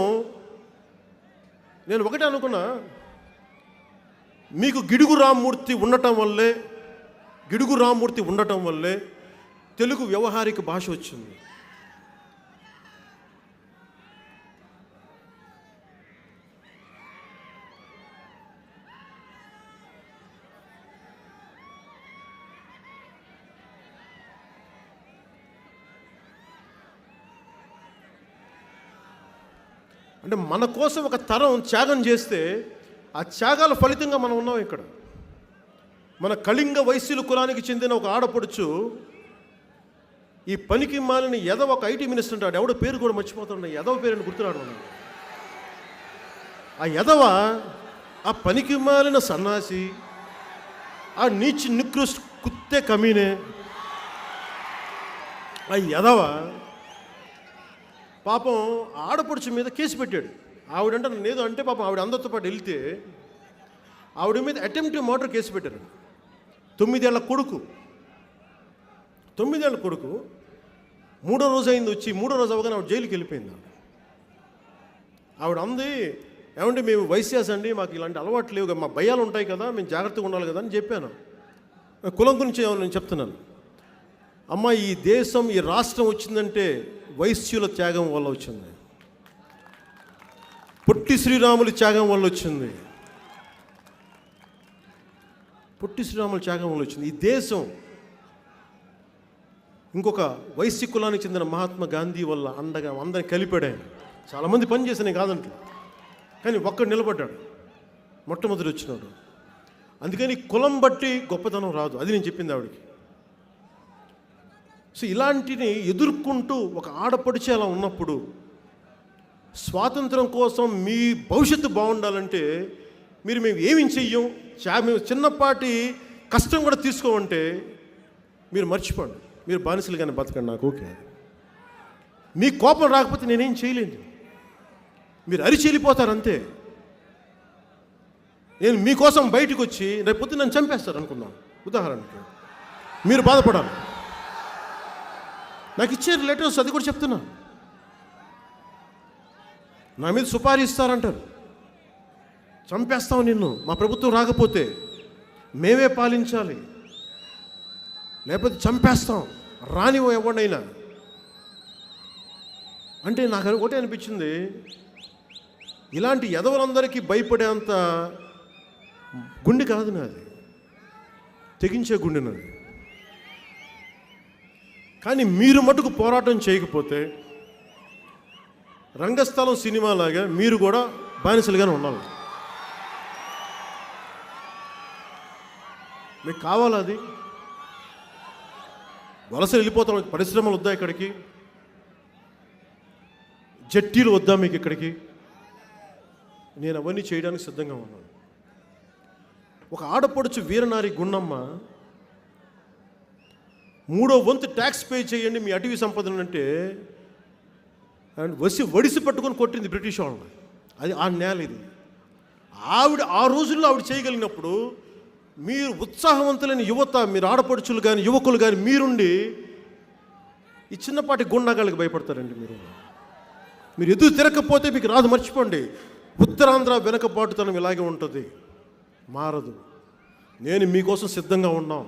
నేను ఒకటే అనుకున్నా, మీకు గిడుగు రామ్మూర్తి ఉండటం వల్లే తెలుగు వ్యవహారిక భాష వచ్చింది. అంటే మన కోసం ఒక తరం త్యాగం చేస్తే ఆ త్యాగాల ఫలితంగా మనం ఉన్నాం ఇక్కడ. మన కళింగ వైశ్యుల కులానికి చెందిన ఒక ఆడపడుచు ఈ పనికి మాలిన ఎదవ ఒక ఐటీ మినిస్టర్ ఉంటాడు, ఎవడో పేరు కూడా మర్చిపోతాడు, ఎదవ పేరుని గుర్తురాడు. ఆ ఎదవ, ఆ పనికి మాలిన సన్నాసి, ఆ నీచి నికృష్ కుత్తే కమీనే, ఆ ఎదవ పాపం ఆడపడుచు మీద కేసు పెట్టాడు. ఆవిడంటే లేదు అంటే పాపం ఆవిడ అందరితో పాటు వెళ్తే ఆవిడ మీద అటెంప్ట్ మర్డర్ కేసు పెట్టారు. 9 ఏళ్ల కొడుకు, 9 ఏళ్ల కొడుకు. 3వ రోజు అయింది వచ్చి, 3వ రోజు అవగానే ఆవిడ జైలుకి వెళ్ళిపోయింది. ఆవిడ అంది, ఏమంటే మేము వైశ్యాస్ అండి, మాకు ఇలాంటి అలవాట్లు లేవు, మా భయాలు ఉంటాయి కదా, మేము జాగ్రత్తగా ఉండాలి కదా అని చెప్పాను. కులం గురించి నేను చెప్తున్నాను. అమ్మ, ఈ దేశం, ఈ రాష్ట్రం వచ్చిందంటే వైశ్యుల త్యాగం వల్ల వచ్చింది. పొట్టి శ్రీరాములు త్యాగం వల్ల వచ్చింది. పొట్టి శ్రీరాములు త్యాగం వల్ల వచ్చింది ఈ దేశం. ఇంకొక వైశ్య కులానికి చెందిన మహాత్మా గాంధీ వల్ల అండగా అందరిని కలిపాడు. చాలామంది పని చేసిన కాదంటే, కానీ ఒక్కడు నిలబడ్డాడు, మొట్టమొదటి వచ్చినాడు. అందుకని కులం బట్టి గొప్పతనం రాదు, అది నేను చెప్పింది ఆవిడకి. సో ఇలాంటిని ఎదుర్కొంటూ ఒక ఆడపడిచి అలా ఉన్నప్పుడు, స్వాతంత్రం కోసం మీ భవిష్యత్తు బాగుండాలంటే మేము ఏమి చెయ్యం, మేము చిన్నపాటి కష్టం కూడా తీసుకోమంటే మీరు మర్చిపోండి, మీరు బానిసలుగానే బతకండి, నాకు ఓకే. మీ కోపం రాకపోతే నేనేం చేయలేను, మీరు అరిచి వెళ్ళిపోతారు అంతే. నేను మీకోసం బయటకు వచ్చి రేపు పొద్దున్న నన్ను చంపేస్తారు అనుకుందాం, ఉదాహరణకి, మీరు బాధపడాలి. నాకు ఇచ్చే లెటర్స్ అది కూడా చెప్తున్నా, నా మీద సుపారీ ఇస్తారంటారు, చంపేస్తాం నిన్ను, మా ప్రభుత్వం రాకపోతే మేమే పాలించాలి, లేకపోతే చంపేస్తాం, రానివో ఎవరినైనా అంటే. నాకు ఒకటే అనిపించింది, ఇలాంటి ఎదవలందరికీ భయపడేంత గుండె కాదు నాది, తెగించే గుండె నాది. కానీ మీరు మటుకు పోరాటం చేయకపోతే రంగస్థలం సినిమాలాగా మీరు కూడా బానిసలుగానే ఉండాలి. మీకు కావాలా అది? వలసలు వెళ్ళిపోతాం, పరిశ్రమలు వద్దా ఇక్కడికి? జట్టీలు వద్దా మీకు ఇక్కడికి? నేను అవన్నీ చేయడానికి సిద్ధంగా ఉన్నాను. ఒక ఆడపడుచు వీరనారి గుండమ్మ 3వ వంతు ట్యాక్స్ పే చేయండి మీ అటవీ సంపదను అంటే వడిసి పట్టుకొని కొట్టింది బ్రిటిష్ వాళ్ళని. అది ఆ నేల ఇది. ఆవిడ ఆ రోజుల్లో ఆవిడ చేయగలిగినప్పుడు మీరు ఉత్సాహవంతులైన యువత, మీరు ఆడపడుచులు కానీ యువకులు కానీ మీరుండి ఈ చిన్నపాటి గుండాగాళ్ళకి భయపడతారండి. మీరు ఎదురు తిరగకపోతే మీకు రాదు, మర్చిపోండి. ఉత్తరాంధ్ర వెనకబాటుతనం ఇలాగే ఉంటుంది, మారదు. నేను మీకోసం సిద్ధంగా ఉన్నాం,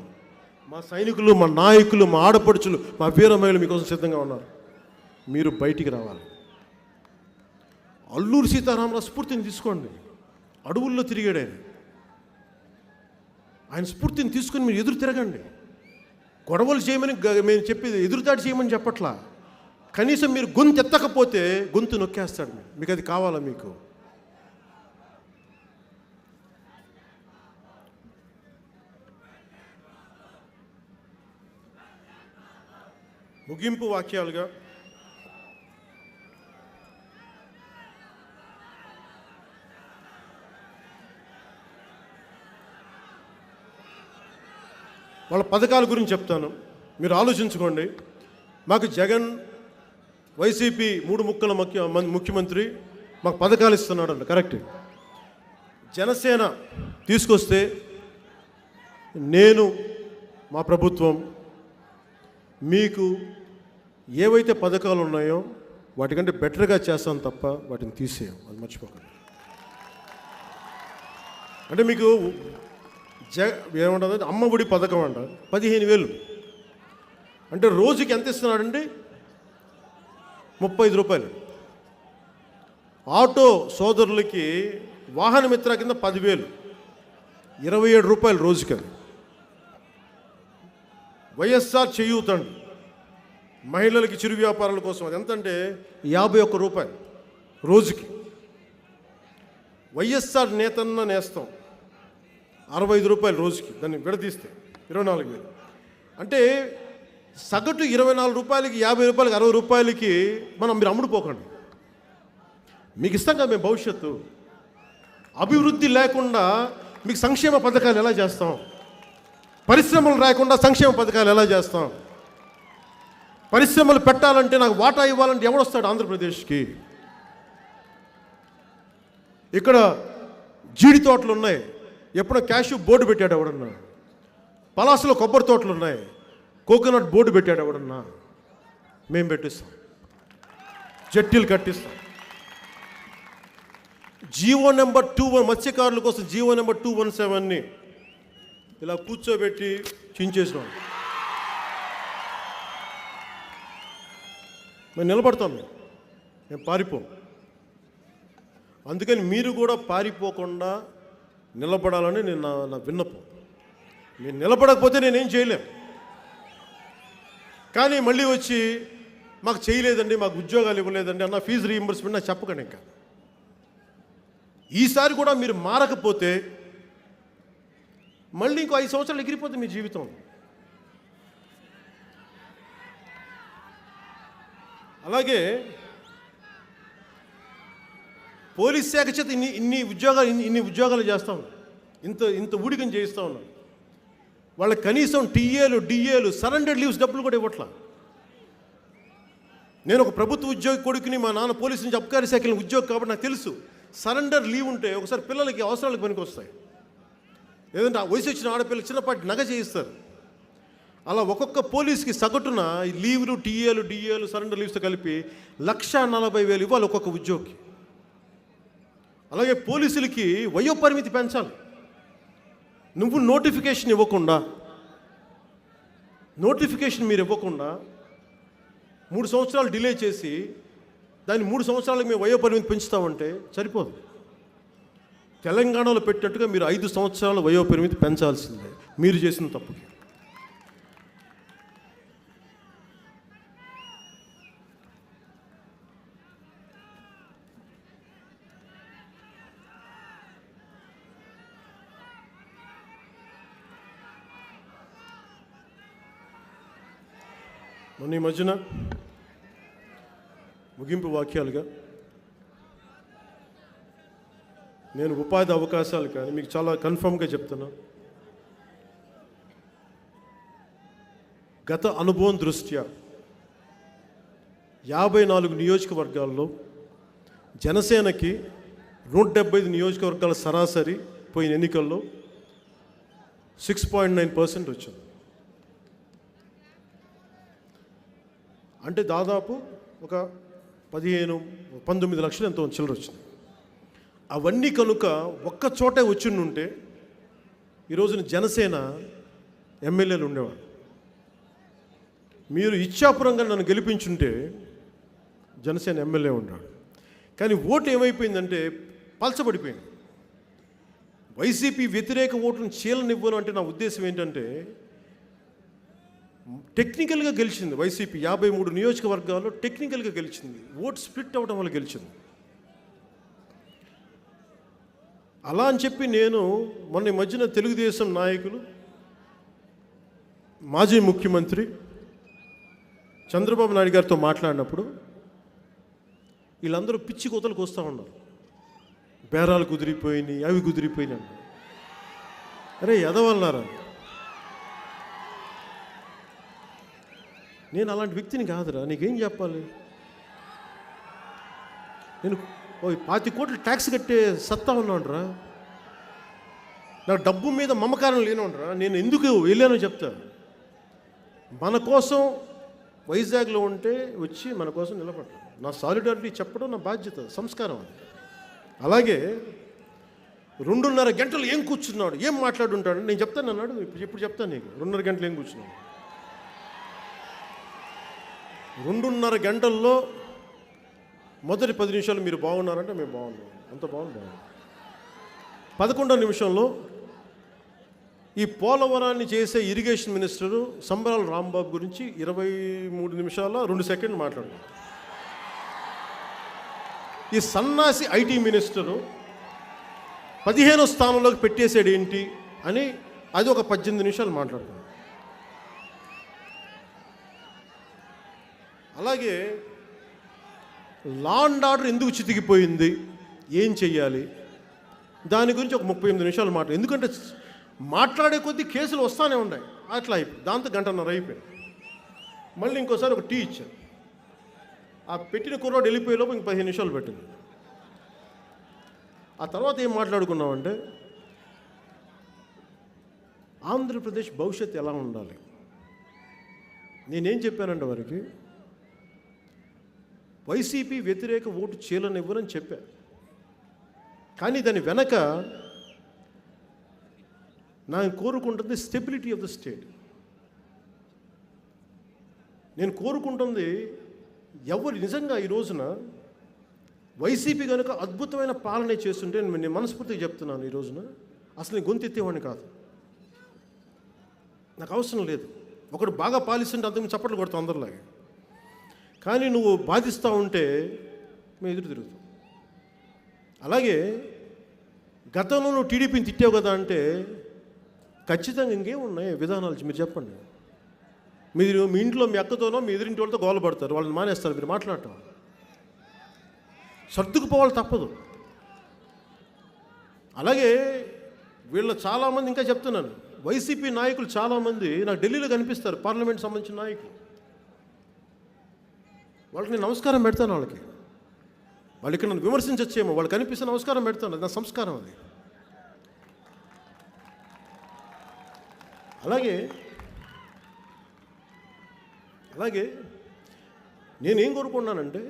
మా సైనికులు, మా నాయకులు, మా ఆడపడుచులు, మా వీరమహిళలు మీకోసం సిద్ధంగా ఉన్నారు. మీరు బయటికి రావాలి. అల్లూరి సీతారామరాజు స్ఫూర్తిని తీసుకోండి. అడవుల్లో తిరిగాడు ఆయన. ఆయన స్ఫూర్తిని తీసుకొని మీరు ఎదురు తిరగండి. గొడవలు చేయమని మేము చెప్పేది ఎదురుదాడి చేయమని చెప్పట్లా. కనీసం మీరు గొంతు ఎత్తకపోతే గొంతు నొక్కేస్తాడు. మీకు అది కావాలా? మీకు ముగింపు వాక్యాలుగా వాళ్ళ పథకాల గురించి చెప్తాను, మీరు ఆలోచించుకోండి. మాకు జగన్ వైసీపీ 3 ముక్కల ముఖ్యమంత్రి మాకు పథకాలు ఇస్తున్నాడు అంట, కరెక్ట్. జనసేన తీసుకొస్తే నేను మా ప్రభుత్వం మీకు ఏవైతే పథకాలు ఉన్నాయో వాటికంటే బెటర్గా చేస్తాం తప్ప వాటిని తీసేయం, అది మర్చిపోకండి. అంటే మీకు ఏమంటుంది, అమ్మ ఒడి పథకం అంట 15,000. అంటే రోజుకి ఎంత ఇస్తున్నాడండి? 35 రూపాయలు. ఆటో సోదరులకి వాహన మిత్ర కింద 10,000, 27 రూపాయలు రోజుకి. అది వైఎస్ఆర్ చేయూతండి మహిళలకి చిరు వ్యాపారాల కోసం, అది ఎంతంటే 51 రూపాయలు రోజుకి. వైఎస్ఆర్ నేతన్న నేస్తం 65 రూపాయలు రోజుకి, దాన్ని విడదీస్తే 24,000. అంటే సగటు 24 రూపాయలకి, 50 రూపాయలకి, 60 రూపాయలకి మీరు అమ్ముడుపోకండి. మీకు ఇస్తాం కదా మేము భవిష్యత్తు. అభివృద్ధి లేకుండా మీకు సంక్షేమ పథకాలు ఎలా చేస్తాం? పరిశ్రమలు రాకుండా సంక్షేమ పథకాలు ఎలా చేస్తాం? పరిశ్రమలు పెట్టాలంటే నాకు వాటా ఇవ్వాలంటే ఎవడొస్తాడు ఆంధ్రప్రదేశ్కి? ఇక్కడ జీడి తోటలు ఉన్నాయి, ఎప్పుడో క్యాష్యూ బోర్డు పెట్టాడు ఎవడన్నా. పలాసలో కొబ్బరి తోటలు ఉన్నాయి, కోకోనట్ బోర్డు పెట్టాడు ఎవడన్నా. మేము పెట్టిస్తాం, జట్టీలు కట్టిస్తాం. జీవో నెంబర్ 21 మత్స్యకారుల కోసం జీవో నెంబర్ 217ని ఇలా కూర్చోబెట్టి చించేసినాం. మేము నిలబడతాం, మేము పారిపోం. అందుకని మీరు కూడా పారిపోకుండా నిలబడాలని నేను నా విన్నపం. మీరు నిలబడకపోతే నేనేం చేయలేం. కానీ మళ్ళీ వచ్చి మాకు చేయలేదండి, మాకు ఉద్యోగాలు ఇవ్వలేదండి అన్న ఫీజు రీయింబర్స్మెంట్ నాకు చెప్పకండి. ఇంకా ఈసారి కూడా మీరు మారకపోతే మళ్ళీ ఇంకో 5 సంవత్సరాలు ఎగిరిపోతే మీ జీవితం. అలాగే పోలీస్ శాఖ చేత ఇన్ని ఉద్యోగాలు చేస్తాం, ఇంత ఊడికం చేయిస్తూ ఉన్నాం. వాళ్ళకి కనీసం టీఏలు డిఏలు సరెండర్ లీవ్స్ డబ్బులు కూడా ఇవ్వట్లా. నేను ఒక ప్రభుత్వ ఉద్యోగి కొడుకుని, మా నాన్న పోలీసు నుంచి అబ్కారీ శాఖల ఉద్యోగి కాబట్టి నాకు తెలుసు. సరెండర్ లీవ్ ఉంటే ఒకసారి పిల్లలకి అవసరాలకు పనికి వస్తాయి. లేదంటే ఆ వయసు వచ్చిన ఆడపిల్లకి చిన్నపాటి నగ చేయిస్తారు. అలా ఒక్కొక్క పోలీస్కి సగటున ఈ లీవ్లు టీఏలు డిఏలు సరెండర్ లీవ్స్తో కలిపి 1,40,000 ఇవ్వాలి ఒక్కొక్క ఉద్యోగికి. అలాగే పోలీసులకి వయోపరిమితి పెంచాలి. నువ్వు నోటిఫికేషన్ మీరు ఇవ్వకుండా 3 సంవత్సరాలు డిలే చేసి దాన్ని 3 సంవత్సరాలకు మేము వయోపరిమితి పెంచుతామంటే సరిపోదు. తెలంగాణలో పెట్టినట్టుగా మీరు 5 సంవత్సరాల వయోపరిమితి పెంచాల్సిందే మీరు చేసిన తప్పుకి. మొన్న ఈ మధ్యన ముగింపు వాక్యాలుగా నేను ఉపాధి అవకాశాలు కానీ మీకు చాలా కన్ఫర్మ్గా చెప్తున్నా. గత అనుభవం దృష్ట్యా 54 నియోజకవర్గాల్లో జనసేనకి 175 నియోజకవర్గాల సరాసరి పోయిన ఎన్నికల్లో 6.9% వచ్చింది. అంటే దాదాపు ఒక 19 లక్షలు ఎంతో చిల్లర వచ్చింది. అవన్నీ కనుక ఒక్క చోటే వచ్చిండుంటే ఈరోజున జనసేన ఎమ్మెల్యేలు ఉండేవారు. మీరు ఇచ్చాపురంగా నన్ను గెలిపించుంటే జనసేన ఎమ్మెల్యే ఉన్నాడు. కానీ ఓటు ఏమైపోయిందంటే పలచబడిపోయింది. వైసీపీ వ్యతిరేక ఓటును చీలనివ్వను అంటే నా ఉద్దేశం ఏంటంటే, టెక్నికల్గా గెలిచింది వైసీపీ. 53 నియోజకవర్గాల్లో టెక్నికల్గా గెలిచింది. ఓటు స్ప్లిట్ అవ్వడం వల్ల గెలిచింది. అలా అని చెప్పి నేను మొన్న ఈ మధ్యన తెలుగుదేశం నాయకులు, మాజీ ముఖ్యమంత్రి చంద్రబాబు నాయుడు గారితో మాట్లాడినప్పుడు వీళ్ళందరూ పిచ్చి కోతలకు వస్తూ ఉన్నారు. బేరాలు కుదిరిపోయినాయి, అవి కుదిరిపోయినాయి. అరే ఎదవల్లారా, నేను అలాంటి వ్యక్తిని కాదురా. నీకేం చెప్పాలి? నేను 20 కోట్లు ట్యాక్స్ కట్టే సత్తా ఉన్నాడురా. నాకు డబ్బు మీద మమకారం లేనుండ్రా. నేను ఎందుకు వెళ్ళానో చెప్తా. మన కోసం వైజాగ్లో ఉంటే వచ్చి మన కోసం నిలబడ్డా. నా సాలిడారిటీ చెప్పడం నా బాధ్యత, సంస్కారం అది. అలాగే 2.5 గంటలు ఏం కూర్చున్నాడు, ఏం మాట్లాడుంటాడు నేను చెప్తాను అన్నాడు. ఇప్పుడు చెప్తాను నీకు. 2.5 గంటలు ఏం కూర్చున్నాడు. 2.5 గంటల్లో మొదటి 10 నిమిషాలు మీరు బాగున్నారంటే మేము బాగున్నాం, అంత బాగున్నాం. 11వ నిమిషంలో ఈ పోలవరాన్ని చేసే ఇరిగేషన్ మినిస్టరు సంబరాల రాంబాబు గురించి 23 నిమిషాల 2 సెకండ్లు మాట్లాడారు. ఈ సన్నాసి ఐటీ మినిస్టరు 15వ స్థానంలోకి పెట్టేసాడు ఏంటి అని అది ఒక 18 నిమిషాలు మాట్లాడుతున్నాడు. అలాగే లా అండ్ ఆర్డర్ ఎందుకు చితికిపోయింది, ఏం చెయ్యాలి, దాని గురించి ఒక 38 నిమిషాలు మాట్లాడు. ఎందుకంటే మాట్లాడే కొద్దీ కేసులు వస్తూనే ఉన్నాయి. అట్లా అయిపోయి దాంతో 1.5 గంటన్నర అయిపోయింది. మళ్ళీ ఇంకోసారి ఒక టీ ఇచ్చాను. ఆ పెట్టిన కుర్రాడు వెళ్ళిపోయేలోపు ఇంక 15 నిమిషాలు పెట్టింది. ఆ తర్వాత ఏం మాట్లాడుకున్నామంటే ఆంధ్రప్రదేశ్ భవిష్యత్తు ఎలా ఉండాలి. నేనేం చెప్పానంటే వారికి వైసీపీ వ్యతిరేక ఓటు చీలనివ్వరని చెప్పా. కానీ దాని వెనక నేను కోరుకుంటుంది స్టెబిలిటీ ఆఫ్ ద స్టేట్. నేను కోరుకుంటుంది ఎవరు నిజంగా ఈ రోజున వైసీపీ కనుక అద్భుతమైన పాలన చేస్తుంటే, నేను మనస్ఫూర్తిగా చెప్తున్నాను, ఈ రోజున అసలు నేను గొంతెత్తేవాడిని కాదు. నాకు అవసరం లేదు. ఒకడు బాగా పాలిస్తుంటే అంతకు చప్పట్లు కొడతాం అందరిలాగే. కానీ నువ్వు బాధిస్తూ ఉంటే మేము ఎదురు తిరుగుతాం. అలాగే గతంలో నువ్వు టీడీపీని తిట్టావు కదా అంటే ఖచ్చితంగా ఇంకేమున్నాయి విధానాలు మీరు చెప్పండి. మీరు మీ ఇంట్లో మీ అక్కతోనో మీ ఎదురింటి వాళ్ళతో గోల పడతారు, వాళ్ళని మానేస్తారు మీరు మాట్లాడటం. సర్దుకుపోవాలి తప్పదు. అలాగే వీళ్ళు చాలామంది ఇంకా చెప్తున్నాను, వైసీపీ నాయకులు చాలామంది నాకు ఢిల్లీలో కనిపిస్తారు, పార్లమెంట్ సంబంధించిన నాయకులు. వాళ్ళకి నేను నమస్కారం పెడతాను. వాళ్ళు ఇక్కడ నన్ను విమర్శించచ్చేమో, వాళ్ళు కనిపిస్తే నమస్కారం పెడతాను. అది నా సంస్కారం అది. అలాగే నేనేం కోరుకున్నానంటే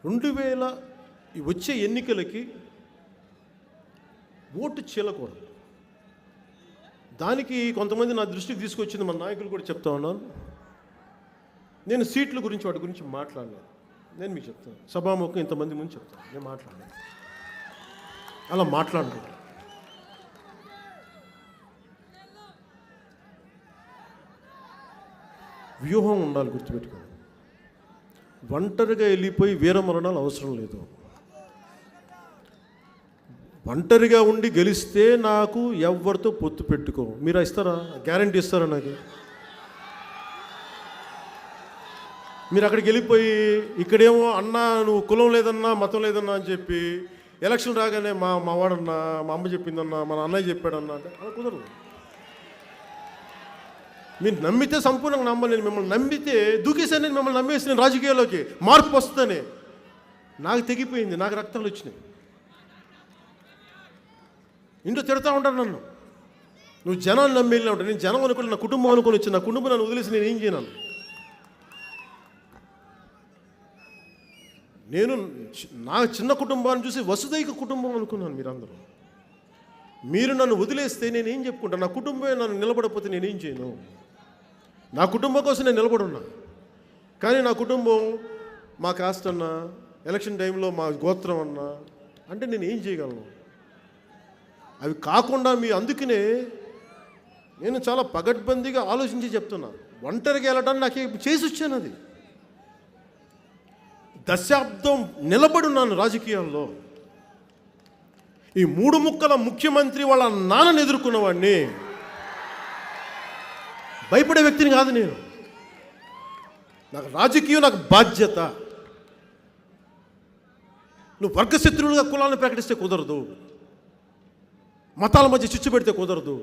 2000 వచ్చే ఎన్నికలకి ఓటు చీలకూడదు. దానికి కొంతమంది నా దృష్టికి తీసుకొచ్చింది, మన నాయకులు కూడా చెప్తా ఉన్నాను. నేను సీట్ల గురించి వాటి గురించి మాట్లాడలేదు. నేను మీకు చెప్తాను, సభాముఖం ఇంతమంది ముందు చెప్తాను, నేను మాట్లాడలేదు. అలా మాట్లాడలేదు. వ్యూహం ఉండాలి, గుర్తుపెట్టుకోండి. ఒంటరిగా వెళ్ళిపోయి వీరమరణాలు అవసరం లేదు. ఒంటరిగా ఉండి గెలిస్తే నాకు ఎవరితో పొత్తు పెట్టుకో. మీరు ఇస్తారా? గ్యారంటీ ఇస్తారా నాకు? మీరు అక్కడికి వెళ్ళిపోయి ఇక్కడేమో అన్నా నువ్వు కులం లేదన్నా మతం లేదన్నా అని చెప్పి ఎలక్షన్ రాగానే మా వాడన్నా, మా అమ్మ చెప్పిందన్నా, మన అన్నయ్య చెప్పాడన్నా అంటే అలా కుదరదు. మీరు నమ్మితే సంపూర్ణంగా నమ్మాలి. నేను మిమ్మల్ని నమ్మితే దూకేసాను, నేను మిమ్మల్ని నమ్మేసి నేను రాజకీయాల్లోకి మార్పు వస్తుందని నాకు తెగిపోయింది. నాకు రక్తాలు వచ్చినాయి. ఇంట్లో తిడతా ఉంటారు నన్ను, నువ్వు జనాన్ని నమ్మి వెళ్ళినా ఉంటావు. నేను జనం అనుకుని, నా కుటుంబం అనుకుని వచ్చి, నా కుటుంబం నన్ను వదిలేసి నేను ఏం చేయను. నేను నా చిన్న కుటుంబాన్ని చూసి వసుదైక కుటుంబం అనుకున్నాను. మీరందరూ మీరు నన్ను వదిలేస్తే నేనేం చెప్పుకుంటాను? నా కుటుంబమే నన్ను నిలబడకపోతే నేనేం చేయను? నా కుటుంబం కోసం నేను నిలబడున్నా. కానీ నా కుటుంబం, మా కాస్ట్ అన్నా, ఎలక్షన్ టైంలో మా గోత్రం అన్నా అంటే నేను ఏం చేయగలను? అవి కాకుండా అందుకనే నేను చాలా పగడ్బందీగా ఆలోచించి చెప్తున్నా. ఒంటరిగా వెళ్ళడానికి నాకు చేసి వచ్చాను. అది దశాబ్దం నిలబడి ఉన్నాను రాజకీయాల్లో. ఈ 3 ముక్కల ముఖ్యమంత్రి వాళ్ళ నాన్నని ఎదుర్కొన్నవాడిని. భయపడే వ్యక్తిని కాదు నేను. నాకు రాజకీయం, నాకు బాధ్యత. నువ్వు వర్గశత్రువులుగా కులాలను ప్రకటిస్తే కుదరదు. మతాల మధ్య చిచ్చు పెడితే కుదరదు.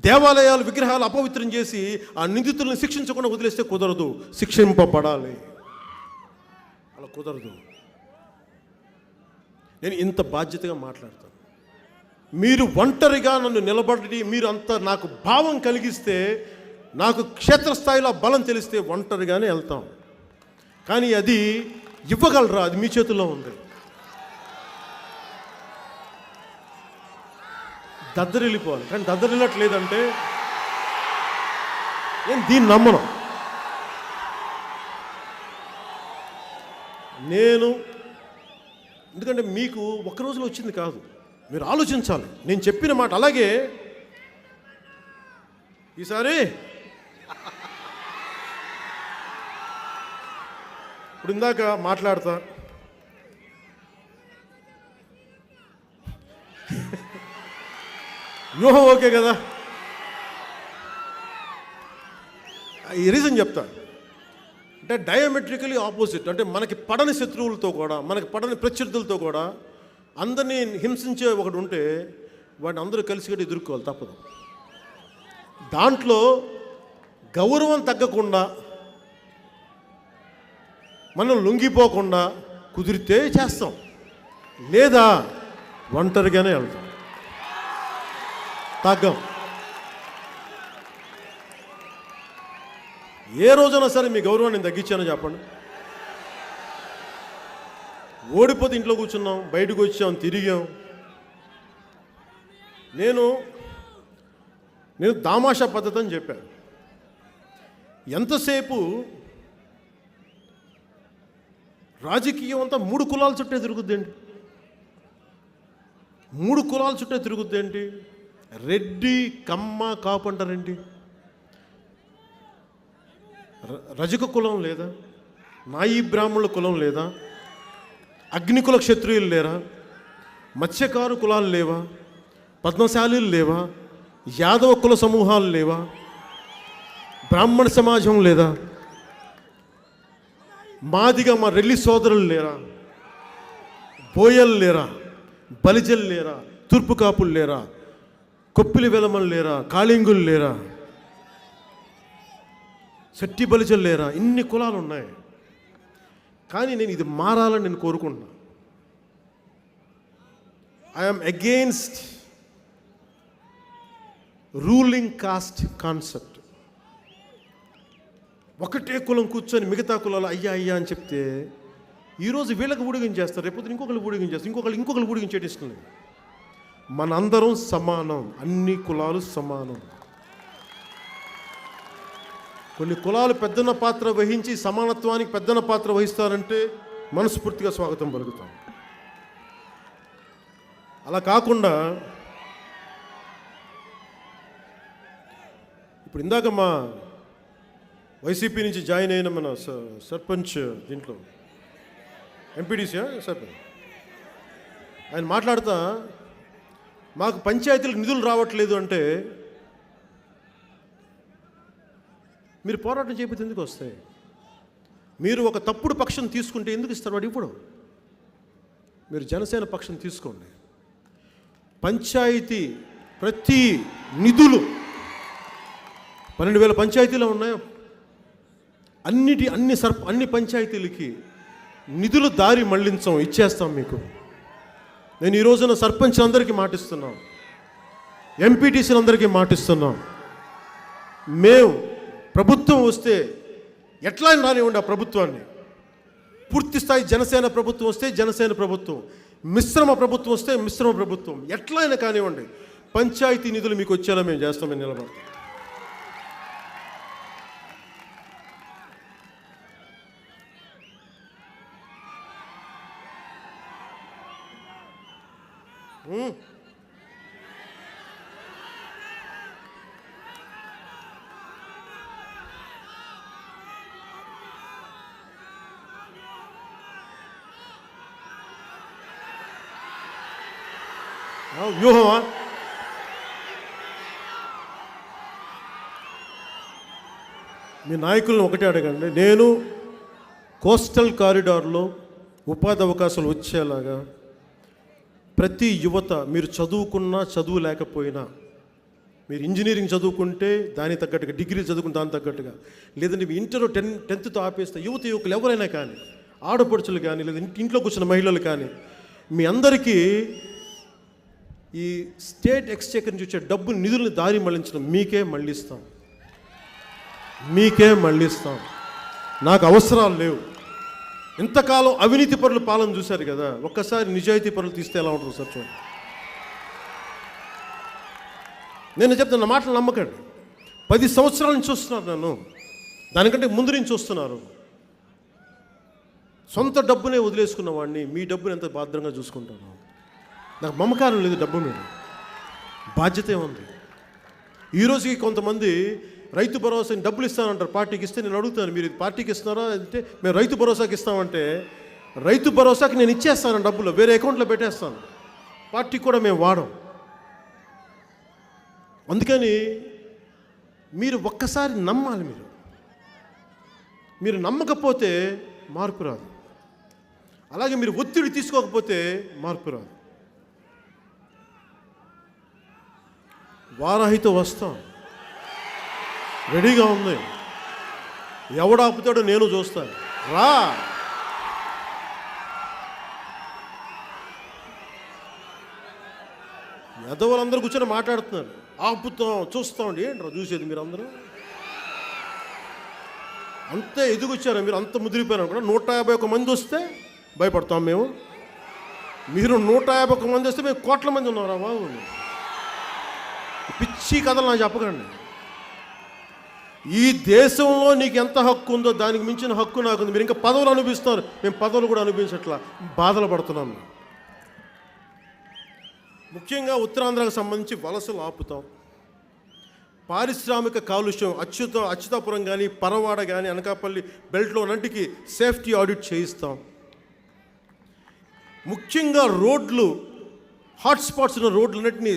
దేవాలయాలు, విగ్రహాలు అపవిత్రం చేసి ఆ నిందితులను శిక్షించకుండా వదిలేస్తే కుదరదు. శిక్షింపబడాలి. అలా కుదరదు. నేను ఇంత బాధ్యతగా మాట్లాడతాను. మీరు ఒంటరిగా నన్ను నిలబడి మీరు అంత నాకు భావం కలిగిస్తే, నాకు క్షేత్రస్థాయిలో బలం తెలిస్తే ఒంటరిగానే వెళ్తాం. కానీ అది ఇవ్వగలరా? అది మీ చేతుల్లో ఉంది. దద్దరిల్లిపోవాలి. కానీ దద్దరిల్లట్లేదంటే నేను దీన్ని నమ్మను. ఎందుకంటే మీకు ఒక్క రోజులో వచ్చింది కాదు. మీరు ఆలోచించాలి. నేను చెప్పిన మాట అలాగే ఈసారి ఇప్పుడు ఇందాక మాట్లాడతా వ్యూహం ఓకే కదా. ఈ రీజన్ చెప్తా. అంటే డయామెట్రికలీ ఆపోజిట్. అంటే మనకి పడని శత్రువులతో కూడా, మనకి పడని ప్రత్యర్థులతో కూడా అందరినీ హింసించే ఒకటి ఉంటే వాడిని అందరూ కలిసి ఎదుర్కోవాలి, తప్పదు. దాంట్లో గౌరవం తగ్గకుండా, మనం లొంగిపోకుండా కుదిరితే చేస్తాం, లేదా ఒంటరిగానే వెళ్తాం. తగ్గం. ఏ రోజైనా సరే మీ గౌరవాన్ని నేను తగ్గించానో చెప్పండి. ఓడిపోతే ఇంట్లో కూర్చున్నాం, బయటకు వచ్చాం, తిరిగాం. నేను దామాషా పద్ధతి అని చెప్పాను. ఎంతసేపు రాజకీయం అంతా 3 కులాల చుట్టే తిరుగుద్దేంటి? 3 కులాల చుట్టే తిరుగుద్దేంటి? రెడ్డి, కమ్మ, కాపు అంటారేంటి? రజక కులం లేదా? నాయి బ్రాహ్మణుల కులం లేదా? అగ్నికుల క్షత్రియులు లేరా? మత్స్యకారు కులాలు లేవా? పద్మశాలీలు లేవా? యాదవ కుల సమూహాలు లేవా? బ్రాహ్మణ సమాజం లేదా? మాదిగా మా రెల్లి సోదరులు లేరా? బోయలు లేరా? బలిజలు లేరా? తూర్పు కాపులు లేరా? కొప్పిలి వెలమలు లేరా? కాళింగులు లేరా? శెట్టి బలిజలు లేరా? ఇన్ని కులాలు ఉన్నాయి. కానీ నేను ఇది మారాలని నేను కోరుకుంటున్నా. I'm against ruling cost concept. ఒకటే కులం కూర్చొని మిగతా కులాలు అయ్యా అని చెప్తే ఈరోజు వీళ్ళకి ఊడిగించేస్తారు, రేపు ఇంకొకరు ఊడిగించేస్తారు, ఇంకొకరు ఊడిగించేటి ఇష్టం లేదు. మనందరం సమానం, అన్ని కులాలు సమానం. కొన్ని కులాలు పెద్దన పాత్ర వహించి సమానత్వానికి పెద్దన పాత్ర వహిస్తారంటే మనస్ఫూర్తిగా స్వాగతం పలుకుతాం. అలా కాకుండా ఇప్పుడు ఇందాక మా వైసీపీ నుంచి జాయిన్ అయిన మన సర్పంచ్, దీంట్లో ఎంపీడీసీ సర్పంచ్, ఆయన మాట్లాడుతా మాకు పంచాయతీలకు నిధులు రావట్లేదు అంటే, మీరు పోరాటం చేయకపోతే ఎందుకు వస్తాయి? మీరు ఒక తప్పుడు పక్షం తీసుకుంటే ఎందుకు ఇస్తారు? వాడు ఇప్పుడు మీరు జనసేన పక్షం తీసుకోండి. పంచాయతీ ప్రతి నిధులు 12,000 పంచాయతీలు ఉన్నాయి. అన్ని పంచాయతీలకి నిధులు దారి మళ్లించాం, ఇచ్చేస్తాం మీకు. నేను ఈ రోజున సర్పంచ్ అందరికీ మాటిస్తున్నాం, ఎంపీటీసీలు అందరికీ మాటిస్తున్నాం. మేము ప్రభుత్వం వస్తే ఎట్లా రానివ్వండి ఆ ప్రభుత్వాన్ని, పూర్తి స్థాయి జనసేన ప్రభుత్వం వస్తే జనసేన ప్రభుత్వం, మిశ్రమ ప్రభుత్వం వస్తే మిశ్రమ ప్రభుత్వం, ఎట్లా అయినా కానివ్వండి, పంచాయతీ నిధులు మీకు వచ్చేలా మేము చేస్తామని నిలబడతాం. వ్యూహమా? మీ నాయకులను ఒకటే అడగండి. నేను కోస్టల్ కారిడార్లో ఉపాధి అవకాశాలు వచ్చేలాగా ప్రతి యువత, మీరు చదువుకున్నా చదువు లేకపోయినా, మీరు ఇంజనీరింగ్ చదువుకుంటే దానికి తగ్గట్టుగా, డిగ్రీ చదువుకుంటే దానికి తగ్గట్టుగా, లేదంటే మీ ఇంటర్ 10th ఆపేస్తే యువకులు ఎవరైనా కానీ, ఆడపడుచులు కానీ, లేదా ఇంట్లో కూర్చున్న మహిళలు కానీ, మీ అందరికీ ఈ స్టేట్ ఎక్స్చేంజ్ నుంచి వచ్చే డబ్బు నిధులను దారి మళ్లించడం మీకే మళ్ళిస్తాం. నాకు అవసరాలు లేవు. ఇంతకాలం అవినీతి పరుల పాలన చూశారు కదా, ఒక్కసారి నిజాయితీ పరులు తీస్తే ఎలా ఉంటుంది సార్ చూడండి. నేను చెప్తున్న మాటలు నమ్మకండి. 10 సంవత్సరాల నుంచి చూస్తున్నారు నన్ను, దానికంటే ముందు నుంచి చూస్తున్నారు. సొంత డబ్బునే వదిలేసుకున్న వాడిని మీ డబ్బుని ఎంత భద్రంగా చూసుకుంటాను. నాకు మమకారం లేదు డబ్బు మీద, బాధ్యతే ఉంది. ఈరోజుకి కొంతమంది రైతు భరోసాని డబ్బులు ఇస్తానంటారు, పార్టీకి ఇస్తే. నేను అడుగుతాను, మీరు పార్టీకి ఇస్తున్నారా అంటే మేము రైతు భరోసాకి ఇస్తామంటే, రైతు భరోసాకి నేను ఇచ్చేస్తాను డబ్బులు, వేరే అకౌంట్లో పెట్టేస్తాను, పార్టీకి కూడా మేము వాడం. అందుకని మీరు ఒక్కసారి నమ్మాలి. మీరు నమ్మకపోతే మార్పు రాదు. అలాగే మీరు ఒత్తిడి తీసుకోకపోతే మార్పు రాదు. వారాహితో వస్తాం, రెడీగా ఉంది. ఎవడు ఆపుతాడో నేను చూస్తాను, రా. ఎదవలందరూ కూర్చొని మాట్లాడుతున్నారు, ఆపుతాం చూస్తామండి. ఏంట్రా చూసేది? మీరు అందరూ అంతే ఎదుగొచ్చారా? మీరు అంత ముదిరిపోయారు కూడా. 151 మంది వస్తే భయపడతాం మేము. మీరు 151 మంది వస్తే మేము కోట్ల మంది ఉన్నారా బాబు? పిచ్చి కథలు నాకు చెప్పకండి. ఈ దేశంలో నీకు ఎంత హక్కు ఉందో దానికి మించిన హక్కు నాకుంది. మీరు ఇంకా పదవులు అనుభవిస్తున్నారు, మేము పదవులు కూడా అనుభవించట్లా, బాధలు పడుతున్నాము. ముఖ్యంగా ఉత్తరాంధ్రకు సంబంధించి వలసలు ఆపుతాం. పారిశ్రామిక కాలుష్యం అచ్యుతాపురం కానీ, పరవాడ కానీ, అనకాపల్లి బెల్ట్లో అన్నింటికి సేఫ్టీ ఆడిట్ చేయిస్తాం. ముఖ్యంగా రోడ్లు, హాట్స్పాట్స్ ఉన్న రోడ్లన్నింటినీ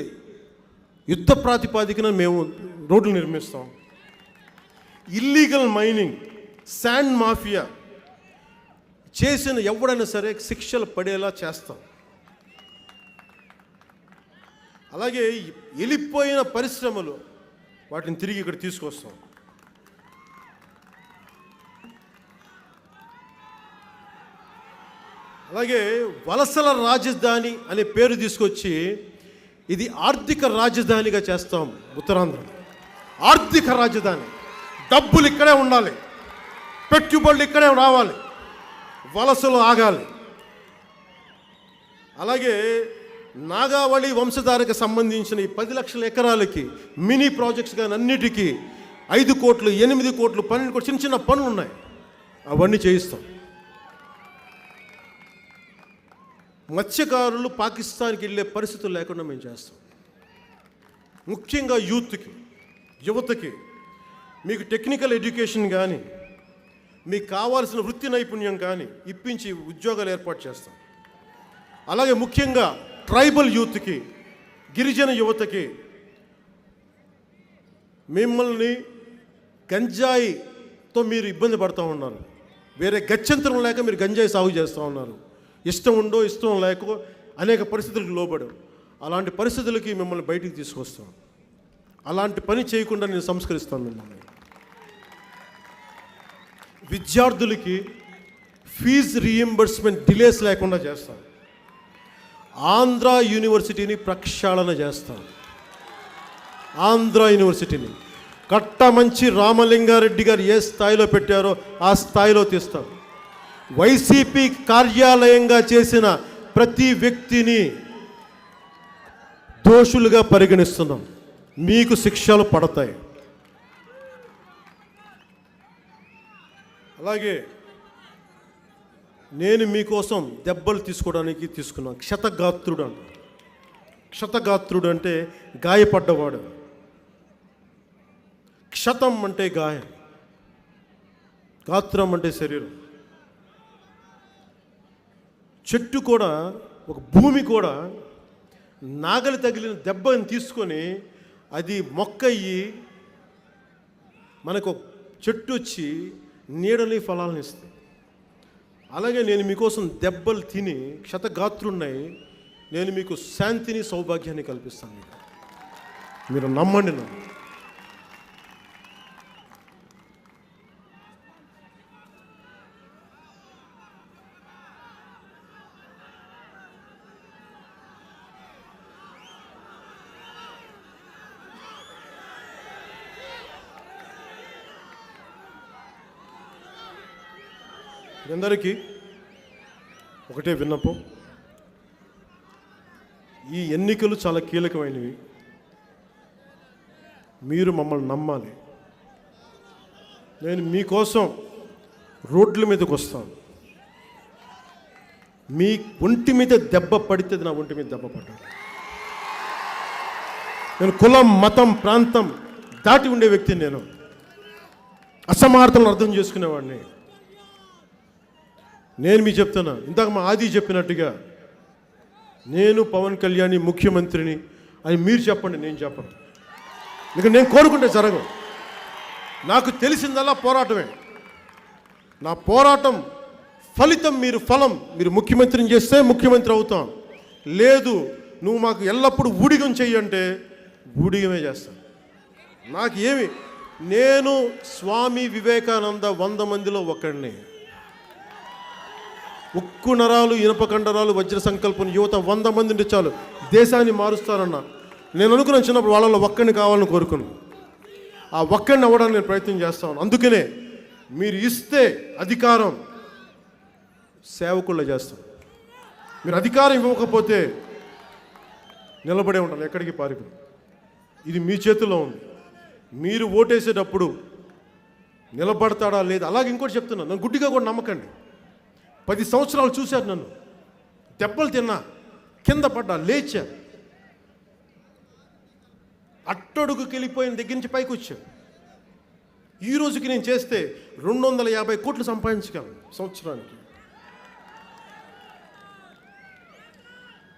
యుద్ధ ప్రాతిపాదికన మేము రోడ్లు నిర్మిస్తాం. ఇల్లీగల్ మైనింగ్, శాండ్ మాఫియా చేసిన ఎవడైనా సరే శిక్షలు పడేలా చేస్తాం. అలాగే వెళ్ళిపోయిన పరిశ్రమలు, వాటిని తిరిగి ఇక్కడ తీసుకొస్తాం. అలాగే వలసల రాజధాని అనే పేరు తీసుకొచ్చి ఇది ఆర్థిక రాజధానిగా చేస్తాం. ఉత్తరాంధ్ర ఆర్థిక రాజధాని. డబ్బులు ఇక్కడే ఉండాలి, పెట్టుబడులు ఇక్కడే రావాలి, వలసలు ఆగాలి. అలాగే నాగావళి వంశధారకు సంబంధించిన ఈ 10 లక్షల ఎకరాలకి మినీ ప్రాజెక్ట్స్ కానీ అన్నిటికీ 5 కోట్లు, 8 కోట్లు, 12 కోట్లు చిన్న చిన్న పనులు ఉన్నాయి, అవన్నీ చేయిస్తాం. మత్స్యకారులు పాకిస్తాన్కి వెళ్ళే పరిస్థితులు లేకుండా మేము చేస్తాం. ముఖ్యంగా యూత్కి, యువతకి మీకు టెక్నికల్ ఎడ్యుకేషన్ కానీ, మీకు కావాల్సిన వృత్తి నైపుణ్యం కానీ ఇప్పించి ఉద్యోగాలు ఏర్పాటు చేస్తాం. అలాగే ముఖ్యంగా ట్రైబల్ యూత్కి, గిరిజన యువతకి మిమ్మల్ని గంజాయితో మీరు ఇబ్బంది పడుతూ ఉన్నారు, వేరే గత్యంతరం లేక మీరు గంజాయి సాగు చేస్తూ ఉన్నారు, ఇష్టం ఉండో ఇష్టం లేకో అనేక పరిస్థితులకు లోబడు. అలాంటి పరిస్థితులకి మిమ్మల్ని బయటికి తీసుకొస్తాం. అలాంటి పని చేయకుండా నేను సంస్కరిస్తాను మిమ్మల్ని. విద్యార్థులకి ఫీజు రీయింబర్స్మెంట్ డిలేస్ లేకుండా చేస్తాను. ఆంధ్ర యూనివర్సిటీని ప్రక్షాళన చేస్తాను. ఆంధ్ర యూనివర్సిటీని కట్టమంచి రామలింగారెడ్డి గారు ఏ స్థాయిలో పెట్టారో ఆ స్థాయిలో తీస్తాం. వైసీపీ కార్యాలయంగా చేసిన ప్రతి వ్యక్తిని దోషులుగా పరిగణిస్తున్నాం. మీకు శిక్షలు పడతాయి. అలాగే నేను మీకోసం దెబ్బలు తీసుకోవడానికి తీసుకున్నాను. క్షతగాత్రుడు అంట. క్షతగాత్రుడు అంటే గాయపడ్డవాడు. క్షతం అంటే గాయం, గాత్రం అంటే శరీరం. చెట్టు కూడా, ఒక భూమి కూడా నాగలి తగిలిన దెబ్బని తీసుకొని అది మొక్క అయ్యి మనకు చెట్టు వచ్చి నీడని ఫలాలను ఇస్తుంది. అలాగే నేను మీకోసం దెబ్బలు తిని క్షతగాత్రున్నాయి, నేను మీకు శాంతిని సౌభాగ్యాన్ని కల్పిస్తాను. మీరు నమ్మండి. నన్ను అందరికీ ఒకటే విన్నపం, ఈ ఎన్నికలు చాలా కీలకమైనవి. మీరు మమ్మల్ని నమ్మాలి. నేను మీకోసం రోడ్ల మీదకి వస్తాను. మీ ఒంటి మీద దెబ్బ పడితే నా ఒంటి మీద దెబ్బ పడ్డాను. నేను కులం, మతం, ప్రాంతం దాటి ఉండే వ్యక్తిని. నేను అసమార్థలను అర్థం చేసుకునేవాడిని. నేను మీకు చెప్తున్నా, ఇందాక మా ఆది చెప్పినట్టుగా, నేను పవన్ కళ్యాణ్ ముఖ్యమంత్రిని అని మీరు చెప్పండి, నేను చెప్పను. ఇక నేను కోరుకుంటే జరగదు. నాకు తెలిసిందల్లా పోరాటమే. నా పోరాటం ఫలితం మీరు ఫలం. మీరు ముఖ్యమంత్రిని చేస్తే ముఖ్యమంత్రి అవుతాం. లేదు నువ్వు మాకు ఎల్లప్పుడూ ఊడిగం చెయ్యంటే ఊడిగమే చేస్తాను. నాకు ఏమి, నేను స్వామి వివేకానంద 100 మందిలో ఒకడిని. ఉక్కు నరాలు, ఇనప కండరాలు, వజ్ర సంకల్పం, యువత 100 మంది ఉంటే చాలు, దేశాన్ని మారుస్తారన్న. నేను అనుకున్నాను చిన్నప్పుడు వాళ్ళలో ఒక్కడిని కావాలని కోరుకున్నాను. ఆ ఒక్కడిని అవ్వడానికి నేను ప్రయత్నం చేస్తాను. అందుకనే మీరు ఇస్తే అధికారం సేవకుల్లో చేస్తాం. మీరు అధికారం ఇవ్వకపోతే నిలబడే ఉంటాను, ఎక్కడికి పారిపోయి. ఇది మీ చేతిలో ఉంది. మీరు ఓటేసేటప్పుడు నిలబడతాడా లేదా. అలాగే ఇంకోటి చెప్తున్నాను, నన్ను గుడ్డిగా కూడా నమ్మకండి. 10 సంవత్సరాలు చూశారు నన్ను, దెబ్బలు తిన్నా, కింద పడ్డా, లేచా, అట్టడుగుకి వెళ్ళిపోయిన దగ్గర నుంచి పైకి వచ్చా. ఈ రోజుకి నేను చేస్తే 250 కోట్లు సంపాదించగలను సంవత్సరానికి.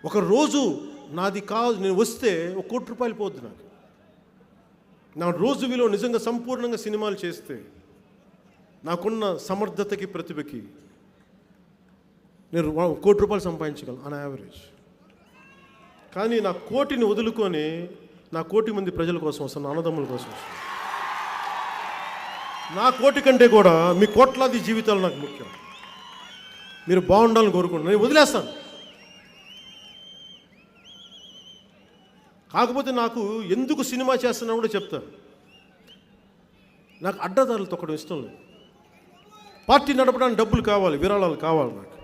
ఒక రోజు నాది కాదు, నేను వస్తే 1 కోటి రూపాయలు పోద్ది నాకు. నా రోజు విలువ నిజంగా సంపూర్ణంగా సినిమాలు చేస్తే నాకున్న సమర్థతకి, ప్రతిభకి నేను 1 కోటి రూపాయలు సంపాదించగలను ఆన్ యావరేజ్. కానీ నా కోటిని వదులుకొని నా 1 కోటి మంది ప్రజల కోసం వస్తాను, నా అన్నదమ్ముల కోసం వస్తాను. నా 1 కోటి కంటే కూడా మీ కోట్లాది జీవితాలు నాకు ముఖ్యం. మీరు బాగుండాలని కోరుకుంటున్నాను. నేను వదిలేస్తాను. కాకపోతే నాకు ఎందుకు సినిమా చేస్తున్నా కూడా చెప్తాను. నాకు అడ్డదారులు తొక్కడం ఇష్టం లేదు. పార్టీ నడపడానికి డబ్బులు కావాలి, విరాళాలు కావాలి. నాకు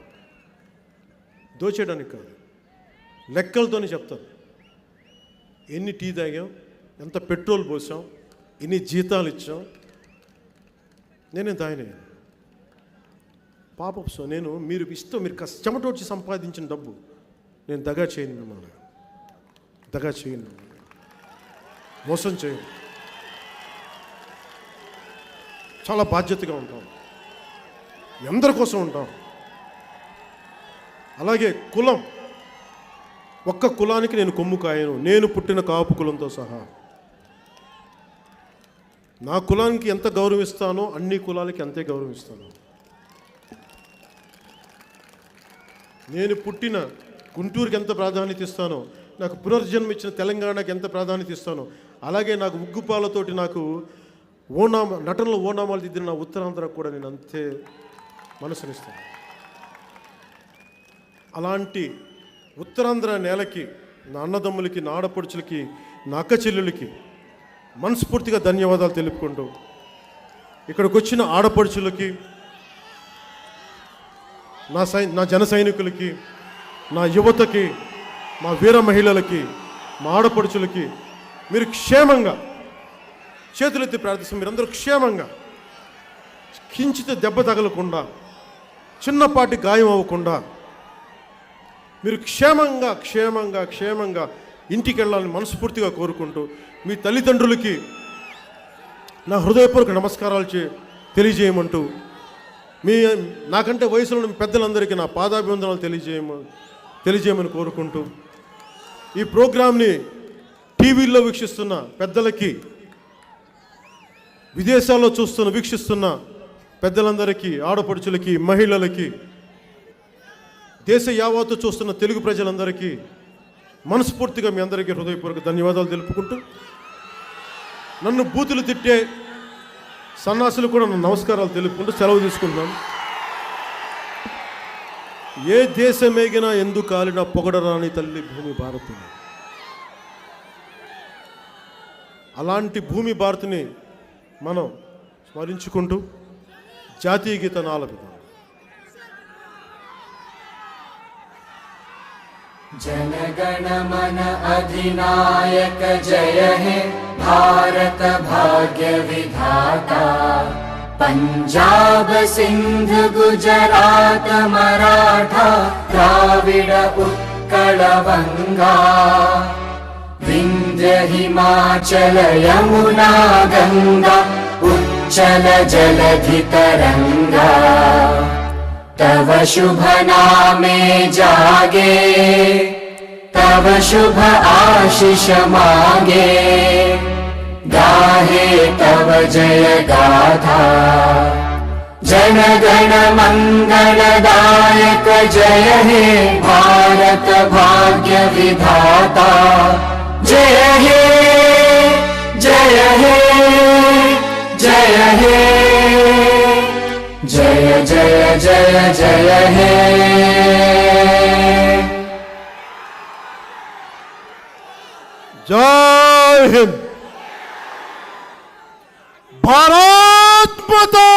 దోచేయడానికి కాదు, లెక్కలతోనే చెప్తాను. ఎన్ని టీ తాగాం, ఎంత పెట్రోల్ పోసాం, ఎన్ని జీతాలు ఇచ్చాం, నేనేం తాగినా పాప. సో నేను మీరు ఇష్టం, మీరు చెమటోడ్చి సంపాదించిన డబ్బు నేను దగా చేయను, మిమ్మల్ని దగా చేయను, మోసం చేయను. చాలా బాధ్యతగా ఉంటాం, అందరి కోసం ఉంటాం. అలాగే కులం, ఒక్క కులానికి నేను కొమ్ము కాయను. నేను పుట్టిన కాపు కులంతో సహా నా కులానికి ఎంత గౌరవిస్తానో అన్ని కులాలకి అంతే గౌరవిస్తాను. నేను పుట్టిన గుంటూరుకి ఎంత ప్రాధాన్యత ఇస్తానో, నాకు పునర్జన్మ ఇచ్చిన తెలంగాణకి ఎంత ప్రాధాన్యత ఇస్తానో, అలాగే నాకు ఉగ్గుపాలతోటి నాకు నటనలో ఓనామాలు దిద్దిన నా ఉత్తరాంధ్రకు కూడా నేను అంతే మనసునిస్తాను. అలాంటి ఉత్తరాంధ్ర నేలకి, నా అన్నదమ్ములకి, నా ఆడపడుచులకి, నా అక్క చెల్లెలకి మనస్ఫూర్తిగా ధన్యవాదాలు తెలుపుకుంటూ, ఇక్కడికి వచ్చిన ఆడపడుచులకి, నా జన సైనికులకి, నా యువతకి, మా వీర మహిళలకి, మా ఆడపడుచులకి, మీరు క్షేమంగా చేతులెత్తి ప్రార్థిస్తాం. మీరందరూ క్షేమంగా, కించిత దెబ్బ తగలకుండా, చిన్నపాటి గాయం అవ్వకుండా, మీరు క్షేమంగా క్షేమంగా క్షేమంగా ఇంటికి వెళ్ళాలని మనస్ఫూర్తిగా కోరుకుంటూ మీ తల్లిదండ్రులకి నా హృదయపూర్వక నమస్కారాలు తెలియజేయమంటూ నాకంటే వయసులో ఉన్న పెద్దలందరికీ నా పాదాభివందనాలు తెలియజేయమని కోరుకుంటూ ఈ ప్రోగ్రాంని టీవీల్లో వీక్షిస్తున్న పెద్దలకి, విదేశాల్లో వీక్షిస్తున్న పెద్దలందరికీ, ఆడపడుచులకి, మహిళలకి, దేశ యావత్తు చూస్తున్న తెలుగు ప్రజలందరికీ మనస్ఫూర్తిగా మీ అందరికీ హృదయపూర్వక ధన్యవాదాలు తెలుపుకుంటూ, నన్ను బూతులు తిట్టే సన్నాసులు కూడా నన్ను నమస్కారాలు తెలుపుకుంటూ సెలవు తీసుకుంటున్నాను. ఏ దేశమేగినా ఎందుకు కాలినా పొగడరాని తల్లి భూమి భారతం. అలాంటి భూమి భారతిని మనం స్మరించుకుంటూ జాతీయ గీతాన్ని ఆలపిద్దాం. जनगण मन अधिनायक जय हे भारत भाग्य विधाता। पंजाब सिंध गुजरात मराठा द्राविड उत्कल बंगा। विंध्य हिमाचल यमुना गंगा उच्चल जलधि तरंगा। तव शुभ नामे जागे तव शुभ आशीष मांगे। गाहे तव जय गाथा जन गण मंगलदायक जय हे भारत भाग्य विधाता। जय हे जय हे जय हे जय जय जय जय हे। जय हिंद। भारत माता